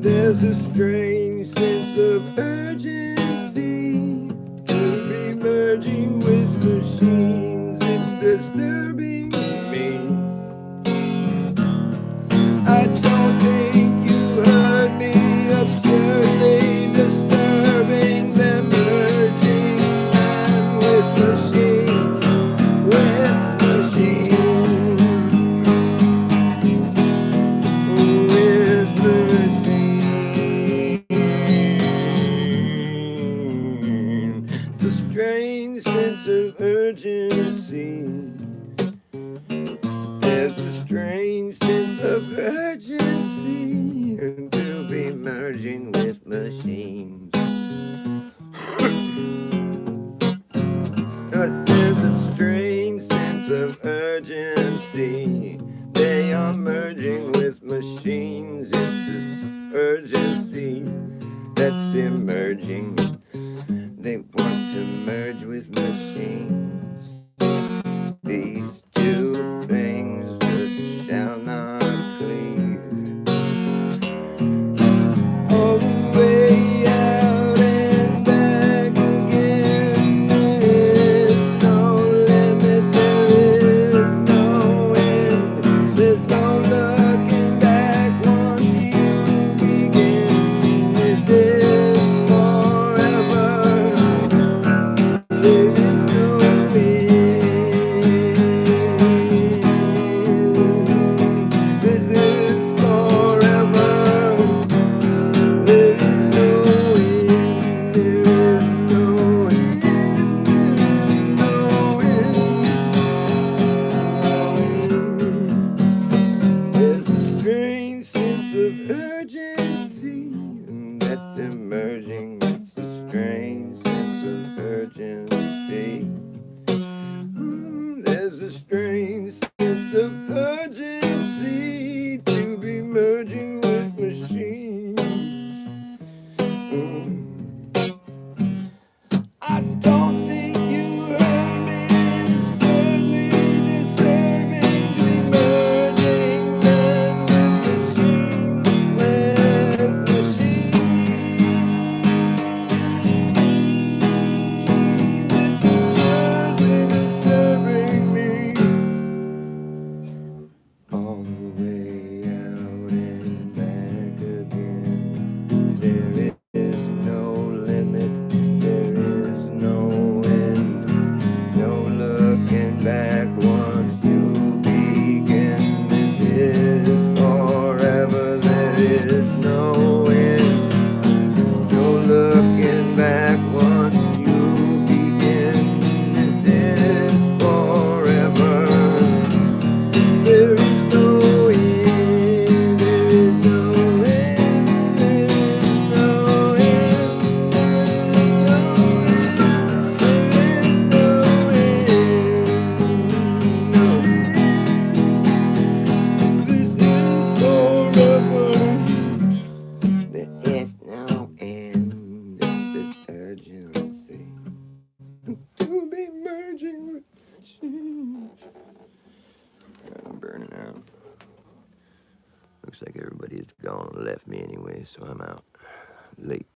There's a strange sense of urgency to be merging with machines. It's disturbing me. I don't think you heard me. Absurdly disturbing them, merging man with machine, with machine, with machine. The strange sense of urgency. There's a strange sense of urgency to be merging with machines. I said the strange sense of urgency. They are merging with machines. It's this urgency that's emerging. They want to merge with machines. These two things just shall not cleave. All the way out and back again. There is no limit, there is no end. There's no looking back once you begin. This is forever. There is no end. This is forever. There is no end. There is no end. No end. There's a strange sense of urgency that's emerging. It's a strange sense of urgency. There's a strange sense of urgency to be merging with machines. I don't think you heard me. It's certainly disturbing to be merging man with machine, with machine. It's certainly disturbing me. All the way out and back again. There is no limit, there is no end. No looking back once you begin. This is forever, there is no end. No looking back once you begin. This is forever. There is no end. looks like everybody has gone and left me anyway, so I'm out. Late.